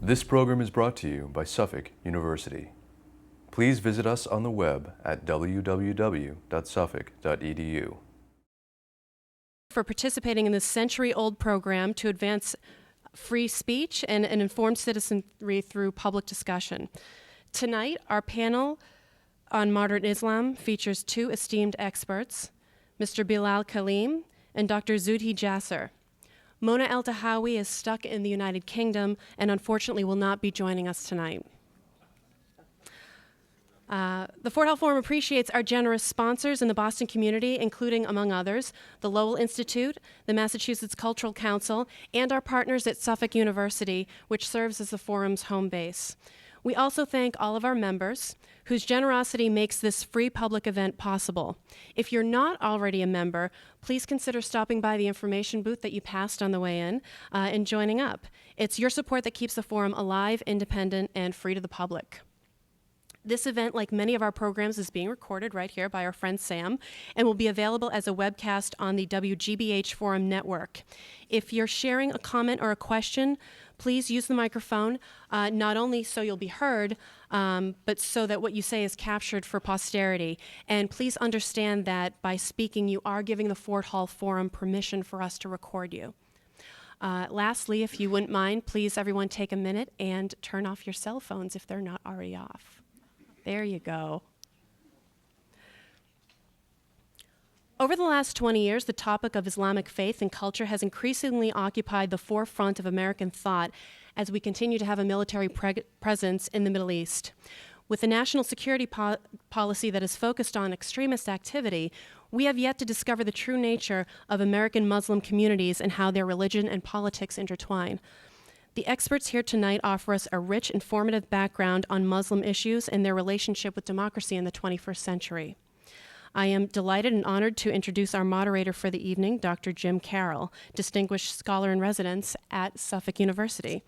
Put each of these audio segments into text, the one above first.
This program is brought to you by Suffolk University. Please visit us on the web at www.suffolk.edu. For participating in this century-old program to advance free speech and an informed citizenry through public discussion. Tonight, our panel on modern Islam features two esteemed experts, Mr. Bilal Kaleem and Dr. Zuhdi Jasser. Mona El-Tahawi is stuck in the United Kingdom and unfortunately will not be joining us tonight. The Fort Hall Forum appreciates our generous sponsors in the Boston community, including, among others, the Lowell Institute, the Massachusetts Cultural Council, and our partners at Suffolk University, which serves as the forum's home base. We also thank all of our members, whose generosity makes this free public event possible. If you're not already a member, please consider stopping by the information booth that you passed on the way in and joining up. It's your support that keeps the forum alive, independent, and free to the public. This event, like many of our programs, is being recorded right here by our friend Sam and will be available as a webcast on the WGBH Forum network. If you're sharing a comment or a question, please use the microphone, not only so you'll be heard, but so that what you say is captured for posterity. And please understand that by speaking, you are giving the Fort Hall Forum permission for us to record you. Lastly, if you wouldn't mind, please everyone take a minute and turn off your cell phones if they're not already off. There you go. Over the last 20 years, the topic of Islamic faith and culture has increasingly occupied the forefront of American thought as we continue to have a military presence in the Middle East. With a national security policy that is focused on extremist activity, we have yet to discover the true nature of American Muslim communities and how their religion and politics intertwine. The experts here tonight offer us a rich, informative background on Muslim issues and their relationship with democracy in the 21st century. I am delighted and honored to introduce our moderator for the evening, Dr. Jim Carroll, Distinguished Scholar in Residence at Suffolk University.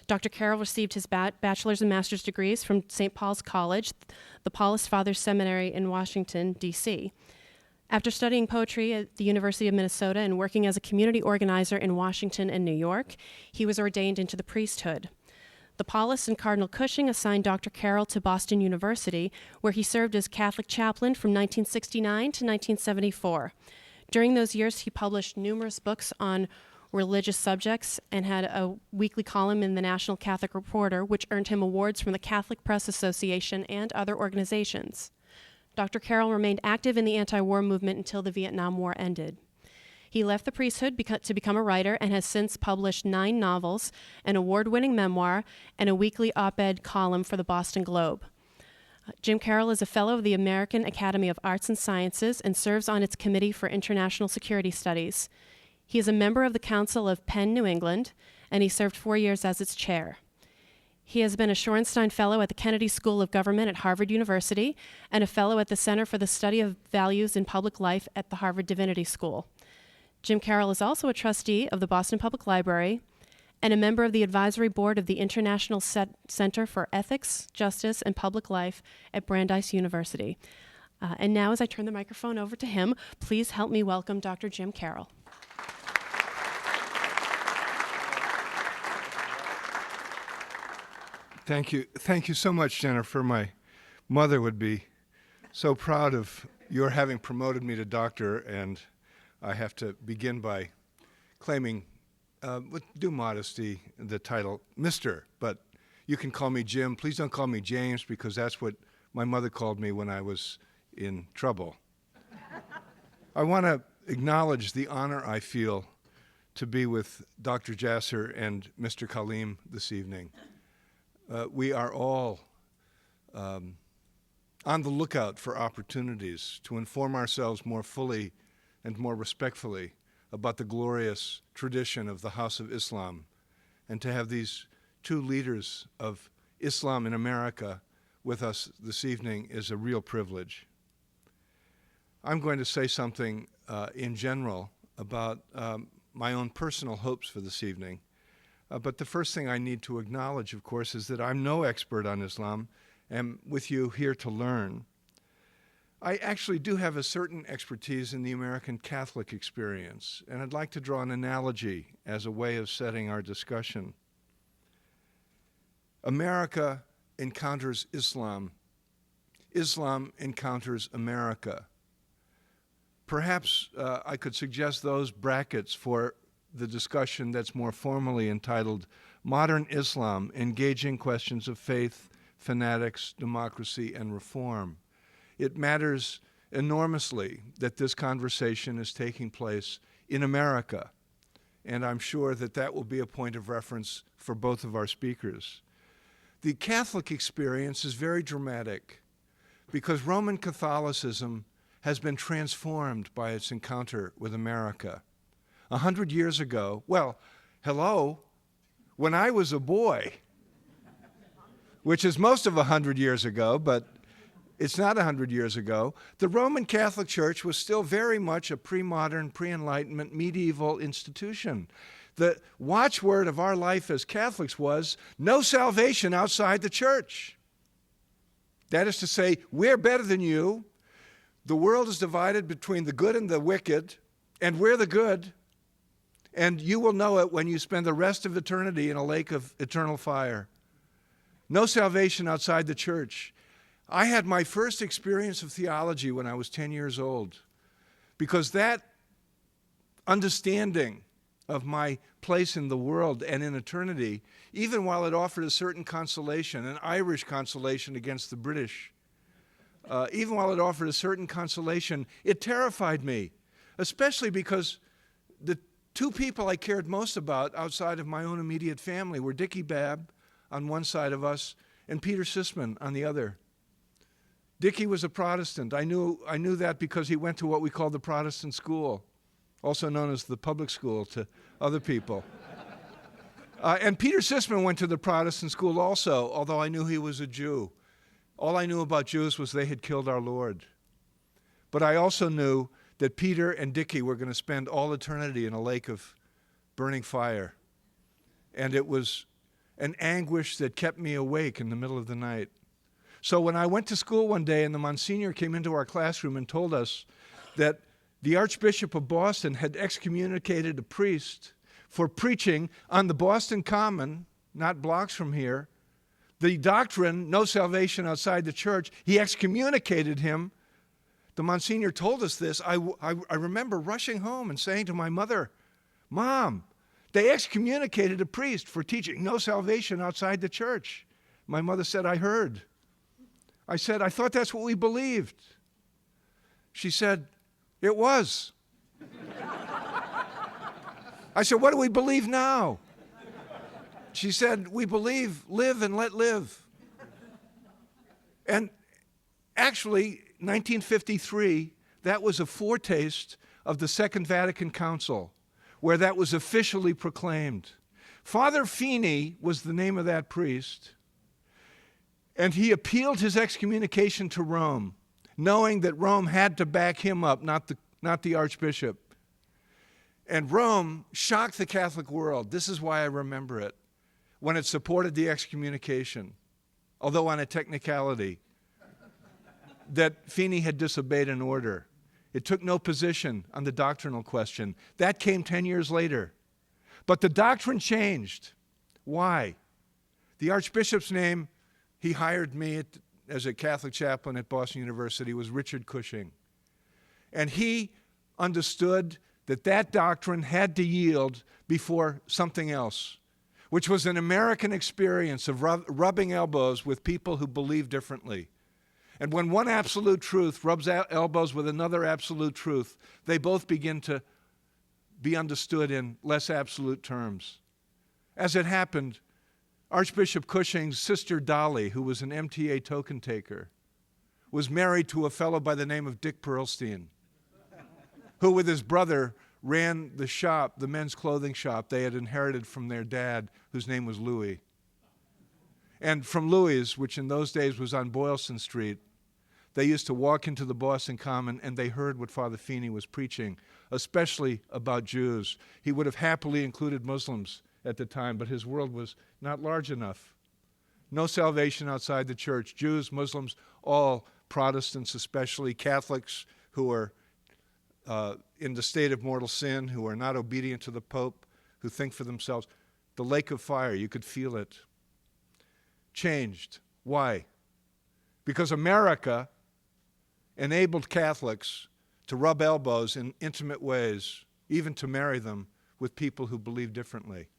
Dr. Carroll received his bachelor's and master's degrees from St. Paul's College, the Paulist Fathers Seminary in Washington, D.C. After studying poetry at the University of Minnesota and working as a community organizer in Washington and New York, he was ordained into the priesthood. The Paulists and Cardinal Cushing assigned Dr. Carroll to Boston University, where he served as Catholic chaplain from 1969 to 1974. During those years, he published numerous books on religious subjects and had a weekly column in the National Catholic Reporter, which earned him awards from the Catholic Press Association and other organizations. Dr. Carroll remained active in the anti-war movement until the Vietnam War ended. He left the priesthood to become a writer and has since published 9 novels, an award-winning memoir, and a weekly op-ed column for the Boston Globe. Jim Carroll is a fellow of the American Academy of Arts and Sciences and serves on its Committee for International Security Studies. He is a member of the Council of Penn New England, and he served 4 years as its chair. He has been a Shorenstein Fellow at the Kennedy School of Government at Harvard University and a Fellow at the Center for the Study of Values in Public Life at the Harvard Divinity School. Jim Carroll is also a trustee of the Boston Public Library and a member of the advisory board of the International Center for Ethics, Justice, and Public Life at Brandeis University. And now, as I turn the microphone over to him, please help me welcome Dr. Jim Carroll. Thank you. Thank you so much, Jennifer. My mother would be so proud of your having promoted me to doctor, and I have to begin by claiming, with due modesty, the title Mr., but you can call me Jim. Please don't call me James, because that's what my mother called me when I was in trouble. I want to acknowledge the honor I feel to be with Dr. Jasser and Mr. Kaleem this evening. We are all on the lookout for opportunities to inform ourselves more fully and more respectfully about the glorious tradition of the House of Islam, and to have these two leaders of Islam in America with us this evening is a real privilege. I'm going to say something in general about my own personal hopes for this evening. But the first thing I need to acknowledge, of course, is that I'm no expert on Islam. I'm with you here to learn. I actually do have a certain expertise in the American Catholic experience, and I'd like to draw an analogy as a way of setting our discussion. America encounters Islam. Islam encounters America. Perhaps I could suggest those brackets for the discussion that's more formally entitled Modern Islam, Engaging Questions of Faith, Fanatics, Democracy, and Reform. It matters enormously that this conversation is taking place in America, and I'm sure that that will be a point of reference for both of our speakers. The Catholic experience is very dramatic because Roman Catholicism has been transformed by its encounter with America. 100 years ago, well, hello, when I was a boy, which is most of 100 years ago, but it's not 100 years ago, the Roman Catholic Church was still very much a pre-modern, pre-Enlightenment, medieval institution. The watchword of our life as Catholics was, no salvation outside the church. That is to say, we're better than you. The world is divided between the good and the wicked, and we're the good. And you will know it when you spend the rest of eternity in a lake of eternal fire. No salvation outside the church. I had my first experience of theology when I was 10 years old, because that understanding of my place in the world and in eternity, even while it offered a certain consolation, an Irish consolation against the British, even while it offered a certain consolation, it terrified me, especially because the two people I cared most about outside of my own immediate family were Dickie Babb on one side of us and Peter Sisman on the other. Dickie was a Protestant. I knew that because he went to what we call the Protestant school, also known as the public school to other people. And Peter Sisman went to the Protestant school also, although I knew he was a Jew. All I knew about Jews was they had killed our Lord. But I also knew that Peter and Dickie were going to spend all eternity in a lake of burning fire. And it was an anguish that kept me awake in the middle of the night. So when I went to school one day and the Monsignor came into our classroom and told us that the Archbishop of Boston had excommunicated a priest for preaching on the Boston Common, not blocks from here, the doctrine, no salvation outside the church, he excommunicated him. The Monsignor told us this. I remember rushing home and saying to my mother, Mom, they excommunicated a priest for teaching no salvation outside the church. My mother said, I heard. I said, I thought that's what we believed. She said, it was. I said, what do we believe now? She said, we believe live and let live. And actually, 1953, that was a foretaste of the Second Vatican Council, where that was officially proclaimed. Father Feeney was the name of that priest, and he appealed his excommunication to Rome, knowing that Rome had to back him up, not the Archbishop. And Rome shocked the Catholic world. This is why I remember it, when it supported the excommunication, although on a technicality, that Feeney had disobeyed an order. It took no position on the doctrinal question. That came 10 years later. But the doctrine changed. Why? The Archbishop's name, he hired me as a Catholic chaplain at Boston University, was Richard Cushing. And he understood that that doctrine had to yield before something else, which was an American experience of rubbing elbows with people who believe differently. And when one absolute truth rubs elbows with another absolute truth, they both begin to be understood in less absolute terms. As it happened, Archbishop Cushing's sister Dolly, who was an MTA token taker, was married to a fellow by the name of Dick Pearlstein, who with his brother ran the shop, the men's clothing shop they had inherited from their dad, whose name was Louis. And from Louis', which in those days was on Boylston Street, they used to walk into the Boston Common and they heard what Father Feeney was preaching, especially about Jews. He would have happily included Muslims at the time, but his world was not large enough. No salvation outside the church. Jews, Muslims, all Protestants, especially Catholics who are in the state of mortal sin, who are not obedient to the Pope, who think for themselves. The lake of fire, you could feel it. changed. Why? Because America enabled Catholics to rub elbows in intimate ways, even to marry them with people who believe differently.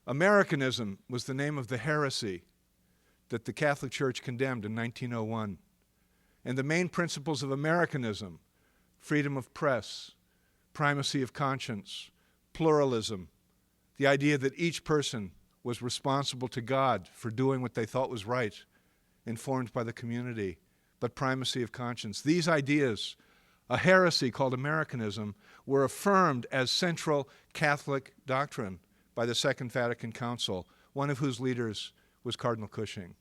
Americanism was the name of the heresy that the Catholic Church condemned in 1901. And the main principles of Americanism, freedom of press, primacy of conscience, pluralism, the idea that each person was responsible to God for doing what they thought was right, informed by the community, but primacy of conscience. These ideas, a heresy called Americanism, were affirmed as central Catholic doctrine by the Second Vatican Council, one of whose leaders was Cardinal Cushing.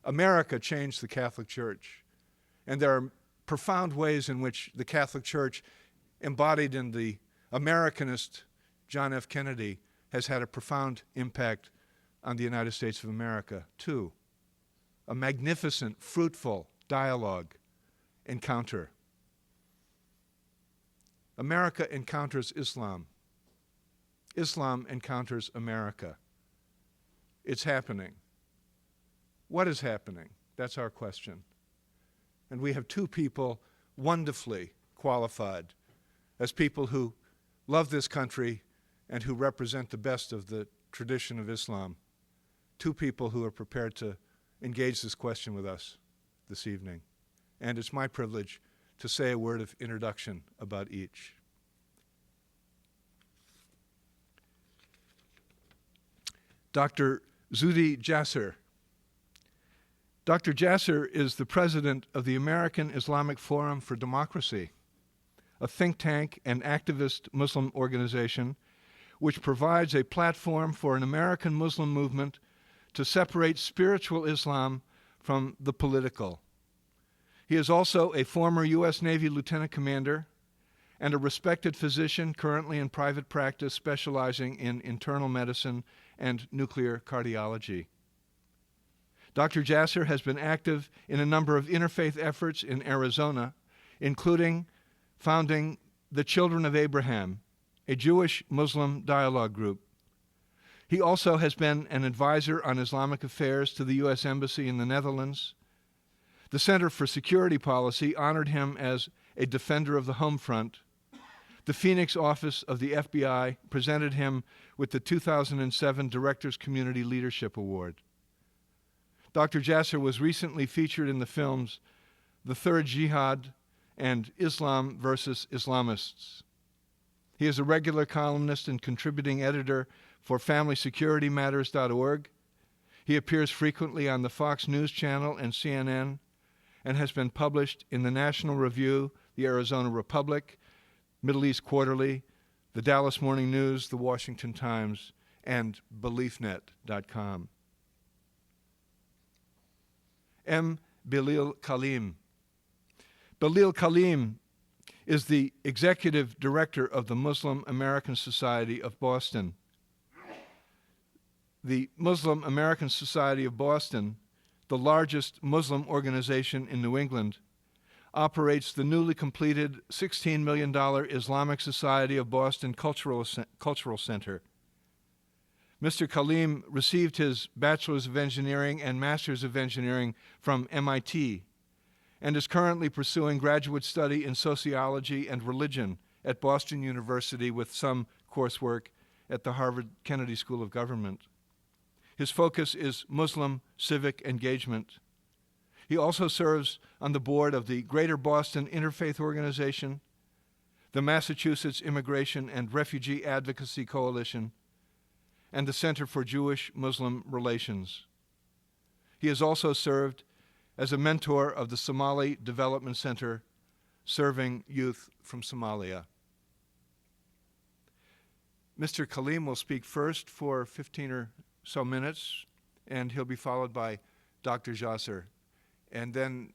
America changed the Catholic Church, and there are profound ways in which the Catholic Church, embodied in the Americanist John F. Kennedy, has had a profound impact on the United States of America. Two, a magnificent, fruitful dialogue encounter. America encounters Islam. Islam encounters America. It's happening. What is happening? That's our question. And we have two people wonderfully qualified as people who love this country and who represent the best of the tradition of Islam. Two people who are prepared to engage this question with us this evening. And it's my privilege to say a word of introduction about each. Dr. Zuhdi Jasser. Dr. Jasser is the president of the American Islamic Forum for Democracy, a think tank and activist Muslim organization which provides a platform for an American Muslim movement to separate spiritual Islam from the political. He is also a former U.S. Navy lieutenant commander and a respected physician currently in private practice specializing in internal medicine and nuclear cardiology. Dr. Jasser has been active in a number of interfaith efforts in Arizona, including founding the Children of Abraham, a Jewish-Muslim dialogue group. He also has been an advisor on Islamic affairs to the U.S. Embassy in the Netherlands. The Center for Security Policy honored him as a defender of the home front. The Phoenix office of the FBI presented him with the 2007 Directors Community Leadership Award. Dr. Jasser was recently featured in the films The Third Jihad and Islam versus Islamists. He is a regular columnist and contributing editor for FamilySecurityMatters.org. He appears frequently on the Fox News Channel and CNN and has been published in the National Review, the Arizona Republic, Middle East Quarterly, the Dallas Morning News, the Washington Times, and BeliefNet.com. M. Bilal Kaleem. Bilal Kaleem is the executive director of the Muslim American Society of Boston. The Muslim American Society of Boston, the largest Muslim organization in New England, operates the newly completed $16 million Islamic Society of Boston Cultural Center. Mr. Kaleem received his Bachelor's of Engineering and Master's of Engineering from MIT and is currently pursuing graduate study in sociology and religion at Boston University with some coursework at the Harvard Kennedy School of Government. His focus is Muslim civic engagement. He also serves on the board of the Greater Boston Interfaith Organization, the Massachusetts Immigration and Refugee Advocacy Coalition, and the Center for Jewish-Muslim Relations. He has also served as a mentor of the Somali Development Center, serving youth from Somalia. Mr. Kaleem will speak first for 15 or so minutes, and he'll be followed by Dr. Jasser. And then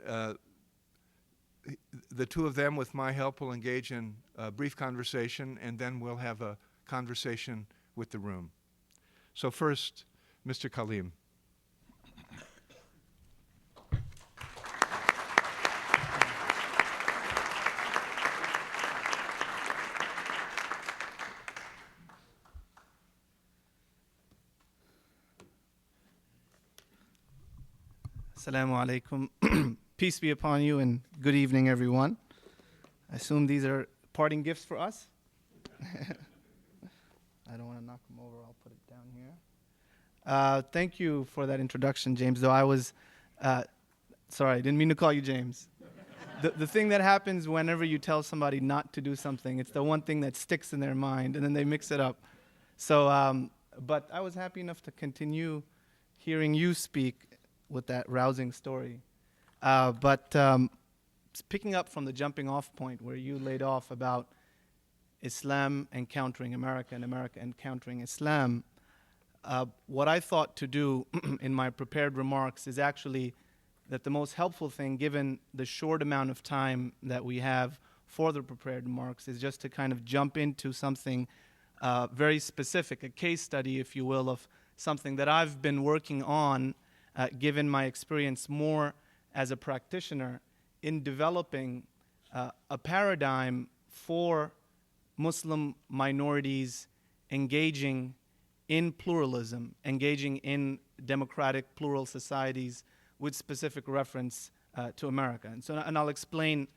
the two of them, with my help, will engage in a brief conversation, and then we'll have a conversation with the room. So first, Mr. Kaleem. Assalamu alaikum. Peace be upon you and good evening, everyone. I assume these are parting gifts for us. I don't want to knock them over. I'll put it down here. Thank you for that introduction, James, though I was, sorry, I didn't mean to call you James. The thing that happens whenever you tell somebody not to do something, it's the one thing that sticks in their mind, and then they mix it up. So, but I was happy enough to continue hearing you speak with that rousing story. But picking up from the jumping off point where you laid off about Islam encountering America and America encountering Islam, what I thought to do in my prepared remarks is actually that the most helpful thing, given the short amount of time that we have for the prepared remarks, is just to kind of jump into something very specific, a case study, if you will, of something that I've been working on, given my experience more as a practitioner in developing a paradigm for Muslim minorities engaging in pluralism, engaging in democratic plural societies with specific reference to America. And I'll explain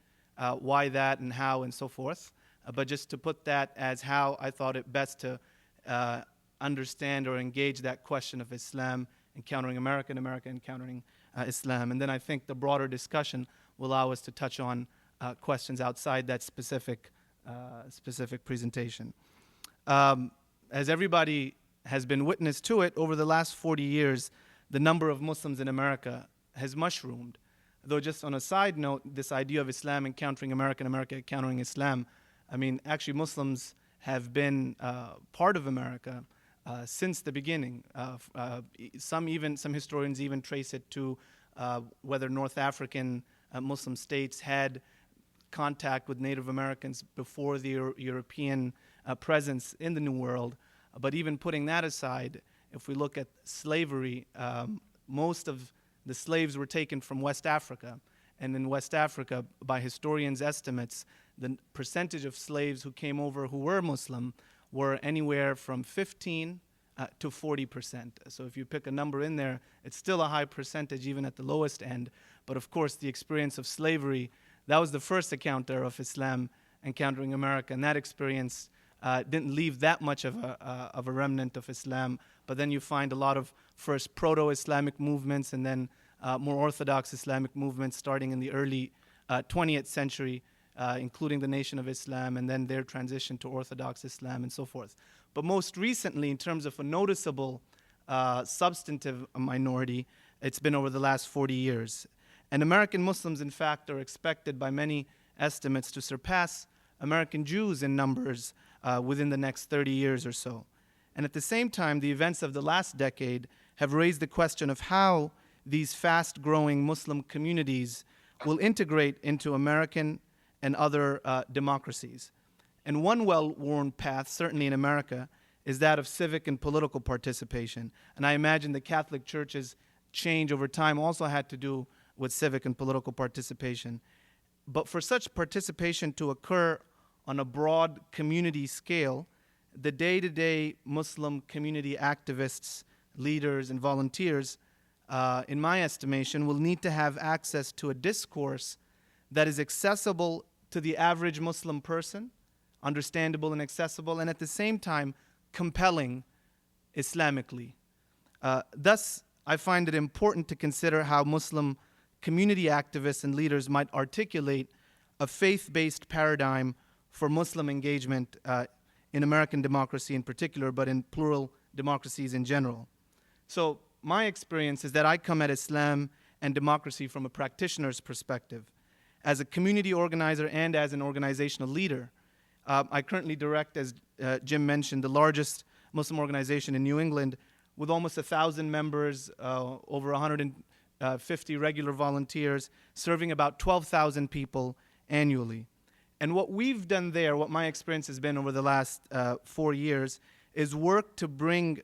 why that and how and so forth, but just to put that as how I thought it best to understand or engage that question of Islam encountering America and America encountering Islam. And then I think the broader discussion will allow us to touch on questions outside that specific presentation. As everybody has been witness to it, over the last 40 years, the number of Muslims in America has mushroomed. Though just on a side note, this idea of Islam encountering America and America encountering Islam, I mean, actually Muslims have been part of America since the beginning. Some historians even trace it to whether North African Muslim states had contact with Native Americans before the European presence in the New World. But even putting that aside, if we look at slavery, most of the slaves were taken from West Africa. And in West Africa, by historians' estimates, the percentage of slaves who came over who were Muslim were anywhere from 15 to 40%. So if you pick a number in there, it's still a high percentage, even at the lowest end. But of course, the experience of slavery, that was the first encounter of Islam encountering America. And that experience didn't leave that much of a remnant of Islam. But then you find a lot of first proto-Islamic movements and then more orthodox Islamic movements starting in the early 20th century, including the Nation of Islam, and then their transition to Orthodox Islam and so forth. But most recently, in terms of a noticeable substantive minority, it's been over the last 40 years. And American Muslims, in fact, are expected by many estimates to surpass American Jews in numbers within the next 30 years or so. And at the same time, the events of the last decade have raised the question of how these fast-growing Muslim communities will integrate into American and other democracies. And one well-worn path, certainly in America, is that of civic and political participation. And I imagine the Catholic Church's change over time also had to do with civic and political participation. But for such participation to occur on a broad community scale, the day-to-day Muslim community activists, leaders, and volunteers, in my estimation, will need to have access to a discourse that is accessible to the average Muslim person, understandable and accessible, and at the same time compelling Islamically. Thus, I find it important to consider how Muslim community activists and leaders might articulate a faith-based paradigm for Muslim engagement in American democracy in particular, but in plural democracies in general. So my experience is that I come at Islam and democracy from a practitioner's perspective. As a community organizer and as an organizational leader, I currently direct, as Jim mentioned, the largest Muslim organization in New England with almost 1,000 members, over 150 regular volunteers, serving about 12,000 people annually. And what we've done there, what my experience has been over the last 4 years, is work to bring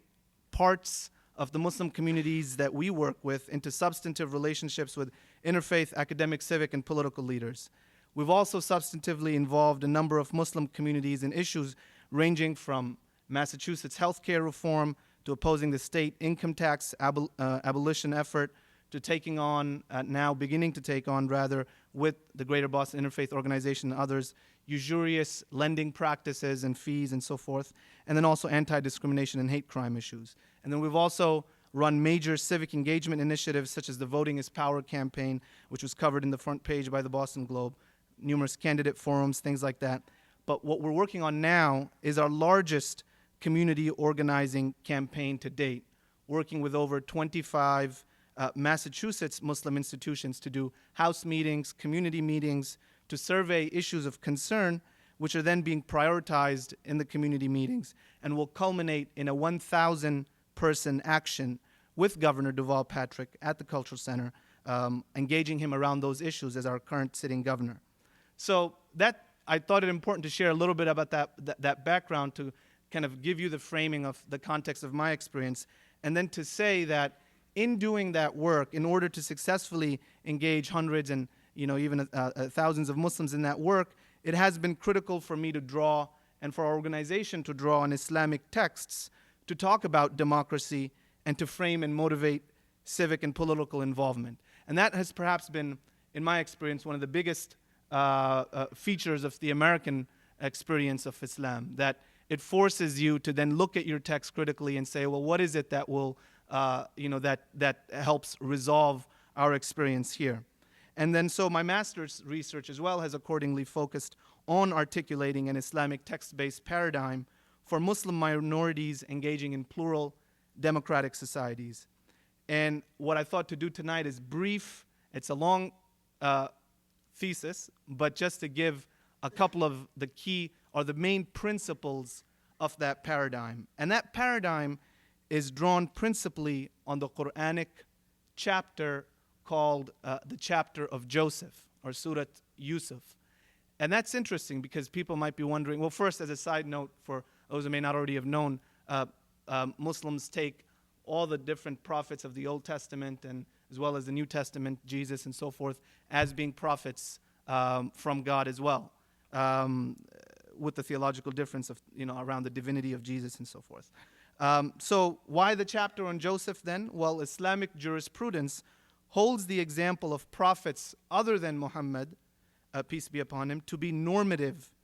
parts of the Muslim communities that we work with into substantive relationships with interfaith, academic, civic, and political leaders. We've also substantively involved a number of Muslim communities in issues ranging from Massachusetts healthcare reform to opposing the state income tax abolition effort, to taking on, now beginning to take on rather, with the Greater Boston Interfaith Organization and others, usurious lending practices and fees and so forth, and then also anti-discrimination and hate crime issues. And then we've also run major civic engagement initiatives such as the Voting is Power campaign, which was covered in the front page by the Boston Globe, numerous candidate forums, things like that. But what we're working on now is our largest community organizing campaign to date, working with over 25 Massachusetts Muslim institutions to do house meetings, community meetings, to survey issues of concern, which are then being prioritized in the community meetings and will culminate in a 1,000-person action with Governor Deval Patrick at the Cultural Center, engaging him around those issues as our current sitting governor. So that, I thought it important to share a little bit about that background to kind of give you the framing of the context of my experience, and then to say that in doing that work, in order to successfully engage hundreds and even thousands of Muslims in that work, it has been critical for me to draw, and for our organization to draw on Islamic texts to talk about democracy and to frame and motivate civic and political involvement. And that has perhaps been, in my experience, one of the biggest features of the American experience of Islam, that it forces you to then look at your text critically and say, well, what is it that will, that helps resolve our experience here? And then so my master's research as well has accordingly focused on articulating an Islamic text-based paradigm for Muslim minorities engaging in plural democratic societies. And what I thought to do tonight is brief. It's a long thesis, but just to give a couple of the key or the main principles of that paradigm. And that paradigm is drawn principally on the Quranic chapter called the chapter of Joseph, or Surat Yusuf. And that's interesting because people might be wondering, well, first, as a side note, for those who may not already have known, Muslims take all the different prophets of the Old Testament and as well as the New Testament, Jesus and so forth, as being prophets from God as well, with the theological difference of, around the divinity of Jesus and so forth. So why the chapter on Joseph then? Well, Islamic jurisprudence holds the example of prophets other than Muhammad, peace be upon him, to be normative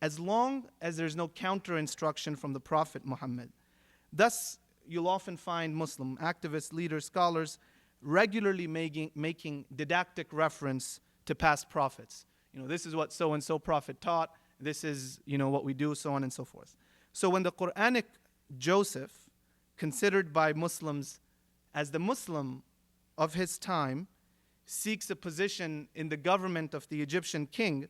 as long as there's no counter-instruction from the Prophet Muhammad. Thus, you'll often find Muslim activists, leaders, scholars regularly making didactic reference to past prophets. This is what so-and-so prophet taught, this is what we do, so on and so forth. So when the Quranic Joseph, considered by Muslims as the Muslim of his time, seeks a position in the government of the Egyptian king,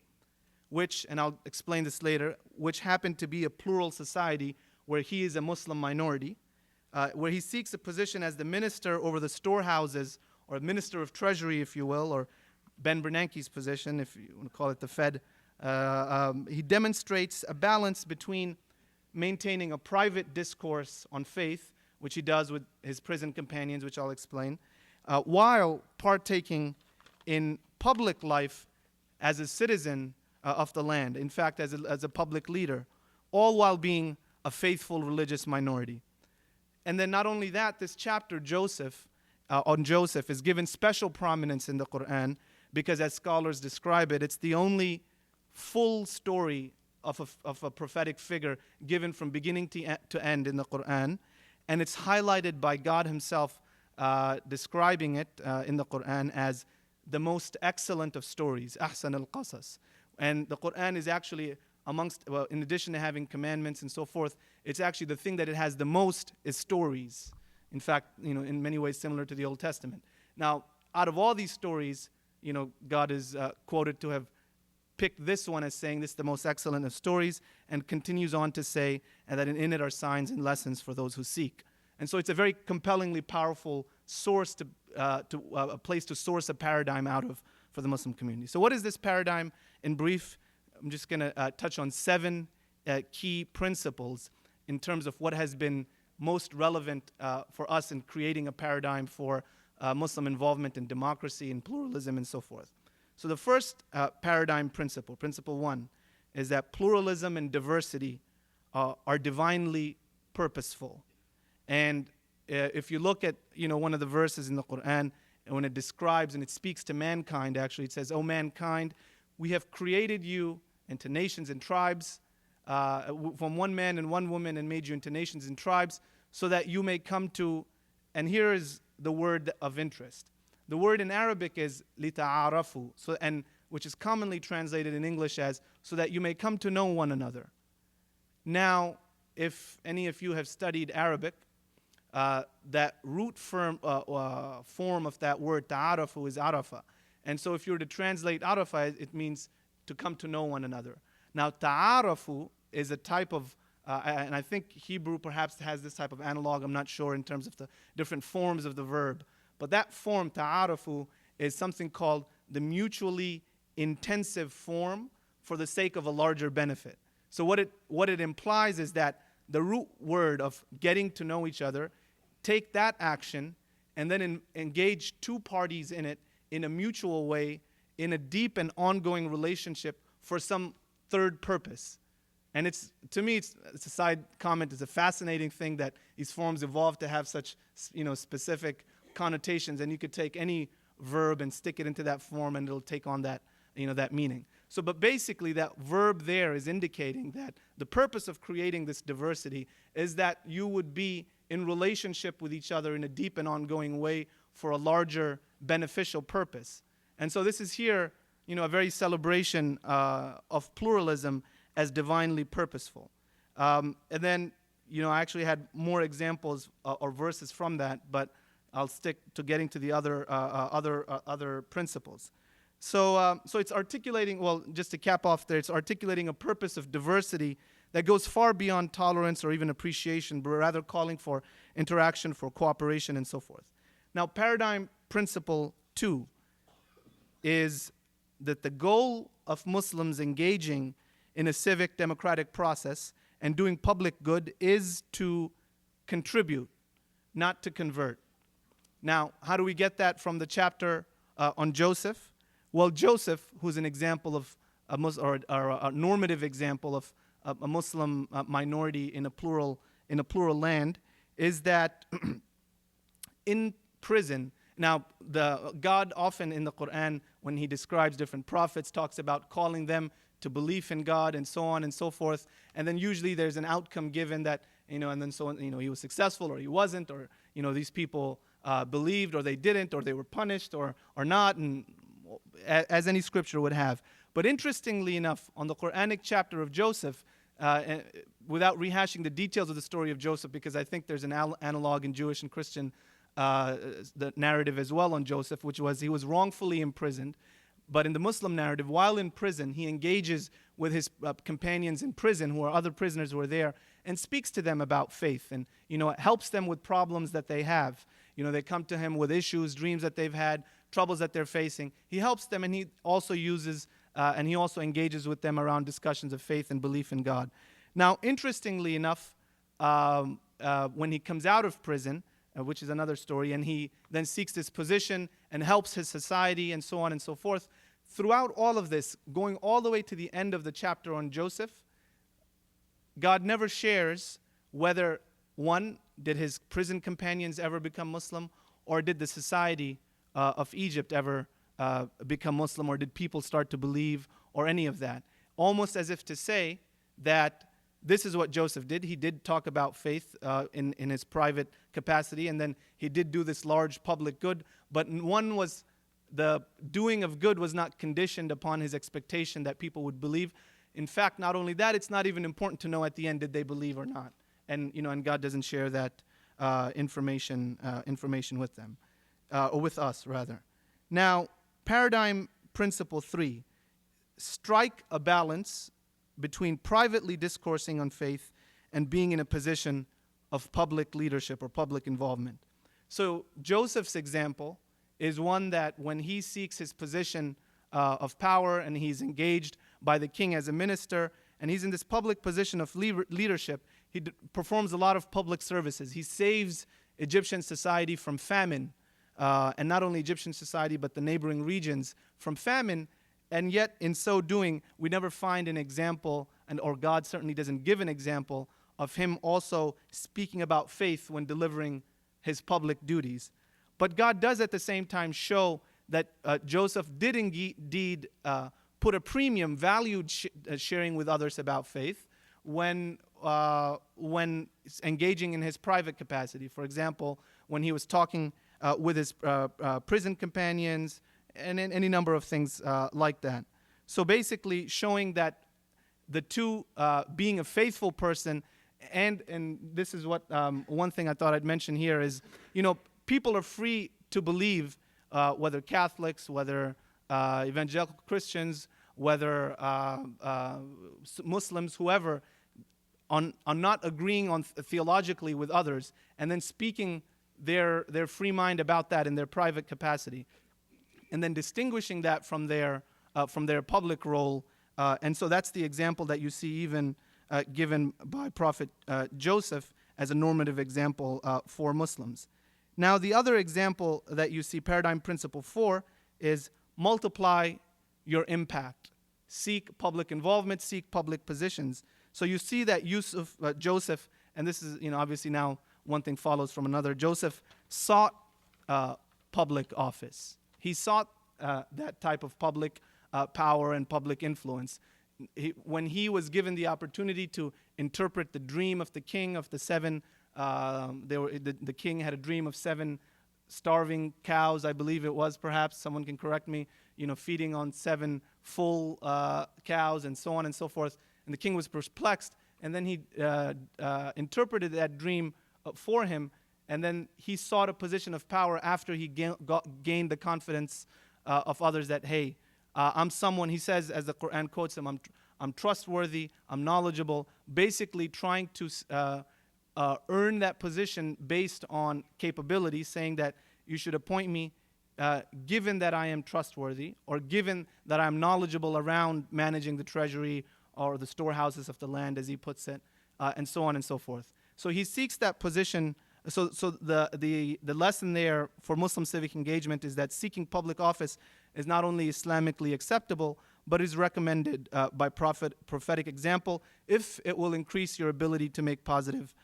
which, and I'll explain this later, which happened to be a plural society where he is a Muslim minority, where he seeks a position as the minister over the storehouses, or minister of treasury, if you will, or Ben Bernanke's position, if you want to call it the Fed. He demonstrates a balance between maintaining a private discourse on faith, which he does with his prison companions, which I'll explain, while partaking in public life as a citizen of the land, in fact, as a public leader, all while being a faithful religious minority. And then not only that, this chapter, on Joseph, is given special prominence in the Quran because, as scholars describe it, it's the only full story of a prophetic figure given from beginning to end in the Quran. And it's highlighted by God himself describing it in the Quran as the most excellent of stories, ahsan al-qasas. And the Quran is actually in addition to having commandments and so forth, it's actually the thing that it has the most is stories. In fact, in many ways similar to the Old Testament. Now, out of all these stories, God is quoted to have picked this one as saying this is the most excellent of stories, and continues on to say that in it are signs and lessons for those who seek. And so it's a very compellingly powerful source a place to source a paradigm out of for the Muslim community. So what is this paradigm in brief? I'm just going to touch on 7 key principles in terms of what has been most relevant for us in creating a paradigm for Muslim involvement in democracy and pluralism and so forth. So the first paradigm principle, principle 1, is that pluralism and diversity are divinely purposeful. And if you look at one of the verses in the Quran, and when it describes and it speaks to mankind, actually, it says, "O mankind, we have created you into nations and tribes, from one man and one woman, and made you into nations and tribes, so that you may come to," and here is the word of interest. The word in Arabic is lita'arafu, and which is commonly translated in English as "so that you may come to know one another." Now, if any of you have studied Arabic, that root form of that word ta'arafu is arafa. And so if you were to translate arafa, it means to come to know one another. Now, ta'arafu is a type of, and I think Hebrew perhaps has this type of analog, I'm not sure in terms of the different forms of the verb. But that form, ta'arafu, is something called the mutually intensive form for the sake of a larger benefit. So what it implies is that the root word of getting to know each other, take that action, and then engage two parties in it in a mutual way, in a deep and ongoing relationship for some third purpose. And it's, to me, it's a side comment, it's a fascinating thing that these forms evolved to have such, specific connotations, and you could take any verb and stick it into that form and it'll take on that, that meaning. So, but basically that verb there is indicating that the purpose of creating this diversity is that you would be in relationship with each other in a deep and ongoing way for a larger beneficial purpose. And so this is here, a very celebration of pluralism as divinely purposeful. And then, I actually had more examples or verses from that, but I'll stick to getting to the other principles. So it's articulating, well, just to cap off there, it's articulating a purpose of diversity that goes far beyond tolerance or even appreciation, but rather calling for interaction, for cooperation, and so forth. Now, paradigm principle 2 is that the goal of Muslims engaging in a civic democratic process and doing public good is to contribute, not to convert. Now, how do we get that from the chapter on Joseph? Well, Joseph, who's an example of a normative example of a Muslim minority in a plural land, is that in prison. Now, God often in the Quran, when He describes different prophets, talks about calling them to belief in God and so on and so forth. And then usually there's an outcome given that, and then so on, he was successful or he wasn't, or these people believed or they didn't, or they were punished or not, and as any scripture would have. But interestingly enough, on the Quranic chapter of Joseph, without rehashing the details of the story of Joseph, because I think there's an analog in Jewish and Christian the narrative as well on Joseph, which was he was wrongfully imprisoned. But in the Muslim narrative, while in prison, he engages with his companions in prison, who are other prisoners who are there, and speaks to them about faith, and helps them with problems that they have. They come to him with issues, dreams that they've had, troubles that they're facing. He helps them, and he also engages with them around discussions of faith and belief in God. Now, interestingly enough, when he comes out of prison, which is another story, and he then seeks this position and helps his society and so on and so forth. Throughout all of this, going all the way to the end of the chapter on Joseph, God never shares whether, one, did his prison companions ever become Muslim, or did the society of Egypt ever become Muslim, or did people start to believe, or any of that. Almost as if to say that this is what Joseph did. He did talk about faith in his private capacity, and then he did do this large public good. But the doing of good was not conditioned upon his expectation that people would believe. In fact, not only that, it's not even important to know at the end did they believe or not. And and God doesn't share that information with them, or with us rather. Now, paradigm principle 3: strike a balance between privately discoursing on faith and being in a position of public leadership or public involvement. So Joseph's example is one that when he seeks his position of power and he's engaged by the king as a minister, and he's in this public position of leadership, he performs a lot of public services. He saves Egyptian society from famine, and not only Egyptian society, but the neighboring regions from famine. And yet, in so doing, we never find an example, or God certainly doesn't give an example, of him also speaking about faith when delivering his public duties. But God does at the same time show that Joseph did indeed put a premium, valued sharing with others about faith when engaging in his private capacity. For example, when he was talking with his prison companions, and in any number of things like that. So basically showing that the two, being a faithful person, and this is what one thing I thought I'd mention here is, people are free to believe, whether Catholics, whether evangelical Christians, whether Muslims, whoever, on not agreeing on theologically with others, and then speaking their free mind about that in their private capacity, and then distinguishing that from their public role. And so that's the example that you see even given by Prophet Joseph as a normative example for Muslims. Now, the other example that you see, paradigm principle 4, is multiply your impact. Seek public involvement, seek public positions. So you see that use of Joseph, and this is, obviously now one thing follows from another. Joseph sought public office. He sought that type of public power and public influence. When he was given the opportunity to interpret the dream of the king of the seven, the king had a dream of 7 starving cows, I believe it was, perhaps, someone can correct me, feeding on 7 full cows and so on and so forth. And the king was perplexed, and then he interpreted that dream for him, and then he sought a position of power after he gained the confidence of others that, hey, I'm someone, he says, as the Quran quotes him, I'm trustworthy, I'm knowledgeable, basically trying to earn that position based on capability, saying that you should appoint me given that I am trustworthy, or given that I'm knowledgeable around managing the treasury or the storehouses of the land, as he puts it, and so on and so forth. So he seeks that position. So the lesson there for Muslim civic engagement is that seeking public office is not only Islamically acceptable, but is recommended by prophetic example if it will increase your ability to make positive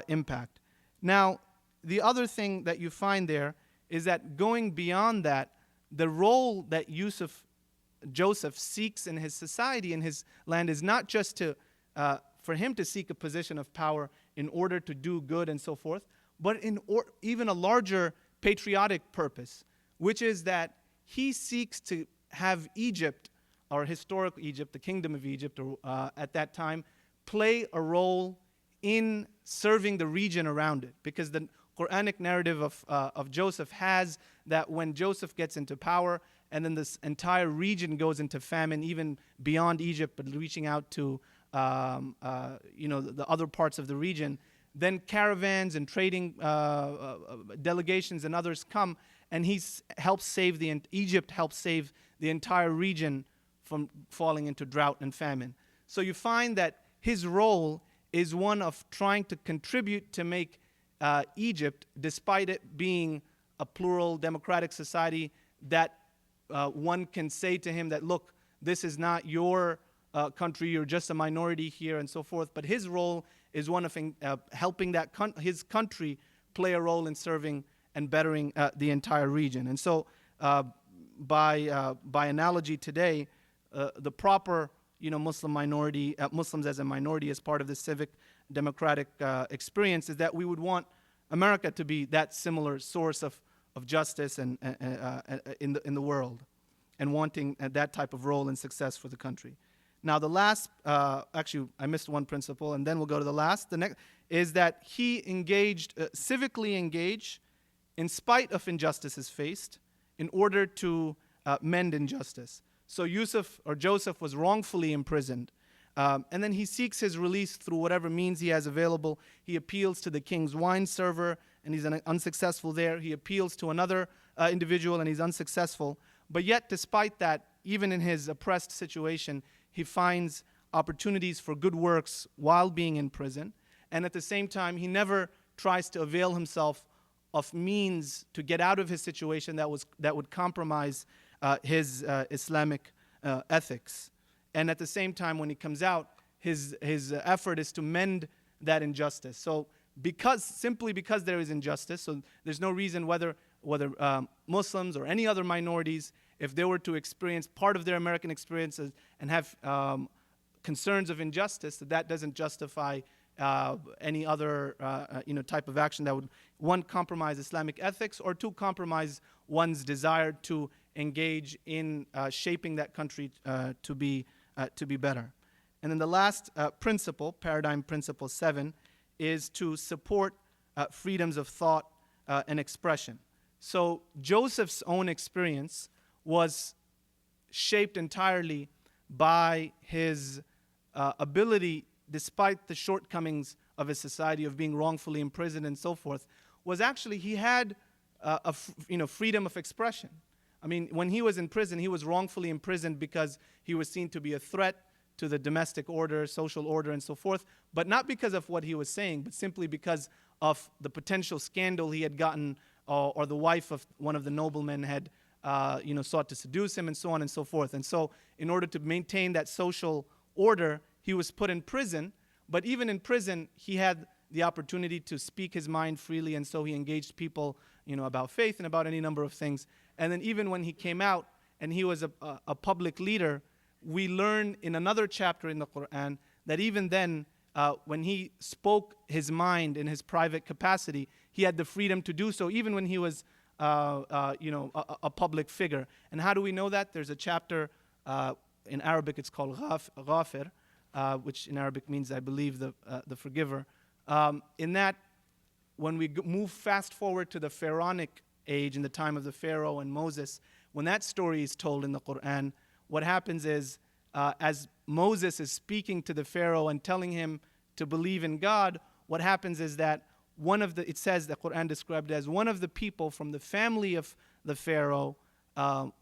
impact. Now, the other thing that you find there is that going beyond that, the role that Joseph seeks in his society, in his land, is not just for him to seek a position of power in order to do good and so forth, but even a larger patriotic purpose, which is that he seeks to have Egypt, or historic Egypt, the kingdom of Egypt at that time, play a role in serving the region around it. Because the Quranic narrative of Joseph has that when Joseph gets into power, and then this entire region goes into famine, even beyond Egypt, but reaching out to the other parts of the region, then caravans and trading delegations and others come, and Egypt helps save the entire region from falling into drought and famine. So you find that his role is one of trying to contribute to make Egypt, despite it being a plural democratic society, that one can say to him that, look, this is not your country, you're just a minority here and so forth. But his role is one of helping his country play a role in serving and bettering the entire region. And so by analogy today, the proper Muslim minority, Muslims as a minority as part of the civic democratic experience, is that we would want America to be that similar source of justice and in the world, and wanting that type of role and success for the country. Now the last, actually I missed one principle, and then we'll go to the last. The next is that he civically engaged in spite of injustices faced in order to mend injustice. So Joseph was wrongfully imprisoned, and then he seeks his release through whatever means he has available. He appeals to the king's wine server, and he's unsuccessful there. He appeals to another individual, and he's unsuccessful. But yet, despite that, even in his oppressed situation, he finds opportunities for good works while being in prison. And at the same time, he never tries to avail himself of means to get out of his situation that would compromise his Islamic ethics. And at the same time, when he comes out, his effort is to mend that injustice. So simply because there is injustice, so there's no reason whether whether Muslims or any other minorities, if they were to experience part of their American experiences and have concerns of injustice, that doesn't justify any other type of action that would, one, compromise Islamic ethics, or two, compromise one's desire to engage in shaping that country to be better. And then the last principle, paradigm principle 7, is to support freedoms of thought and expression. So Joseph's own experience was shaped entirely by his ability, despite the shortcomings of his society, of being wrongfully imprisoned and so forth, was actually he had freedom of expression. I mean, when he was in prison, he was wrongfully imprisoned because he was seen to be a threat to the domestic order, social order, and so forth, but not because of what he was saying, but simply because of the potential scandal he had gotten, or the wife of one of the noblemen had sought to seduce him, and so on and so forth. And so in order to maintain that social order, he was put in prison. But even in prison, he had the opportunity to speak his mind freely, and so he engaged people about faith and about any number of things. And then even when he came out and he was a public leader, we learn in another chapter in the Quran that even then, when he spoke his mind in his private capacity, he had the freedom to do so, even when he was a public figure. And how do we know that? There's a chapter in Arabic, it's called Ghafir, which in Arabic means, I believe, the forgiver. In that, when we move fast forward to the Pharaonic age, in the time of the Pharaoh and Moses, when that story is told in the Quran, what happens is, as Moses is speaking to the Pharaoh and telling him to believe in God, what happens is that it says, the Quran described it as one of the people from the family of the Pharaoh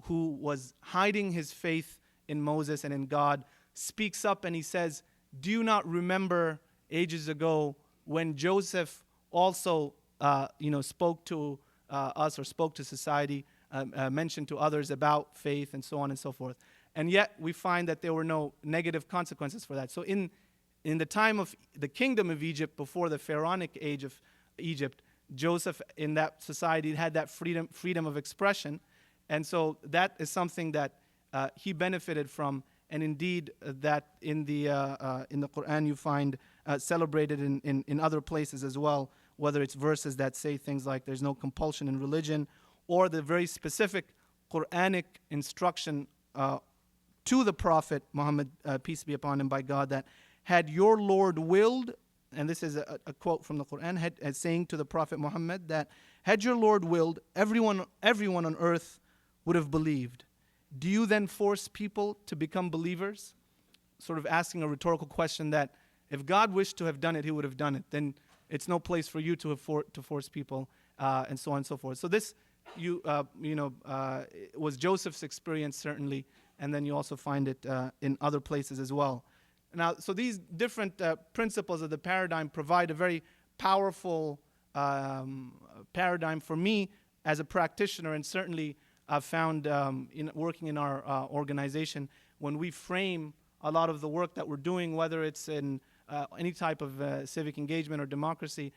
who was hiding his faith in Moses and in God, speaks up and he says, do you not remember ages ago when Joseph also spoke to us, or spoke to society, mentioned to others about faith and so on and so forth. And yet we find that there were no negative consequences for that. So in the time of the kingdom of Egypt, before the Pharaonic age of Egypt, Joseph in that society had that freedom of expression. And so that is something that he benefited from. And indeed, that in the Quran you find celebrated in other places as well, whether it's verses that say things like there's no compulsion in religion, or the very specific Quranic instruction to the Prophet Muhammad, peace be upon him, by God, that had your Lord willed, and this is a quote from the Quran, saying to the Prophet Muhammad that had your Lord willed, everyone on earth would have believed. Do you then force people to become believers? Sort of asking a rhetorical question that if God wished to have done it, he would have done it. Then it's no place for you to force people, and so on and so forth. So this, was Joseph's experience, certainly, and then you also find it in other places as well. Now, so these different principles of the paradigm provide a very powerful paradigm for me as a practitioner, and certainly I've found in working in our organization, when we frame a lot of the work that we're doing, whether it's in any type of civic engagement or democracy,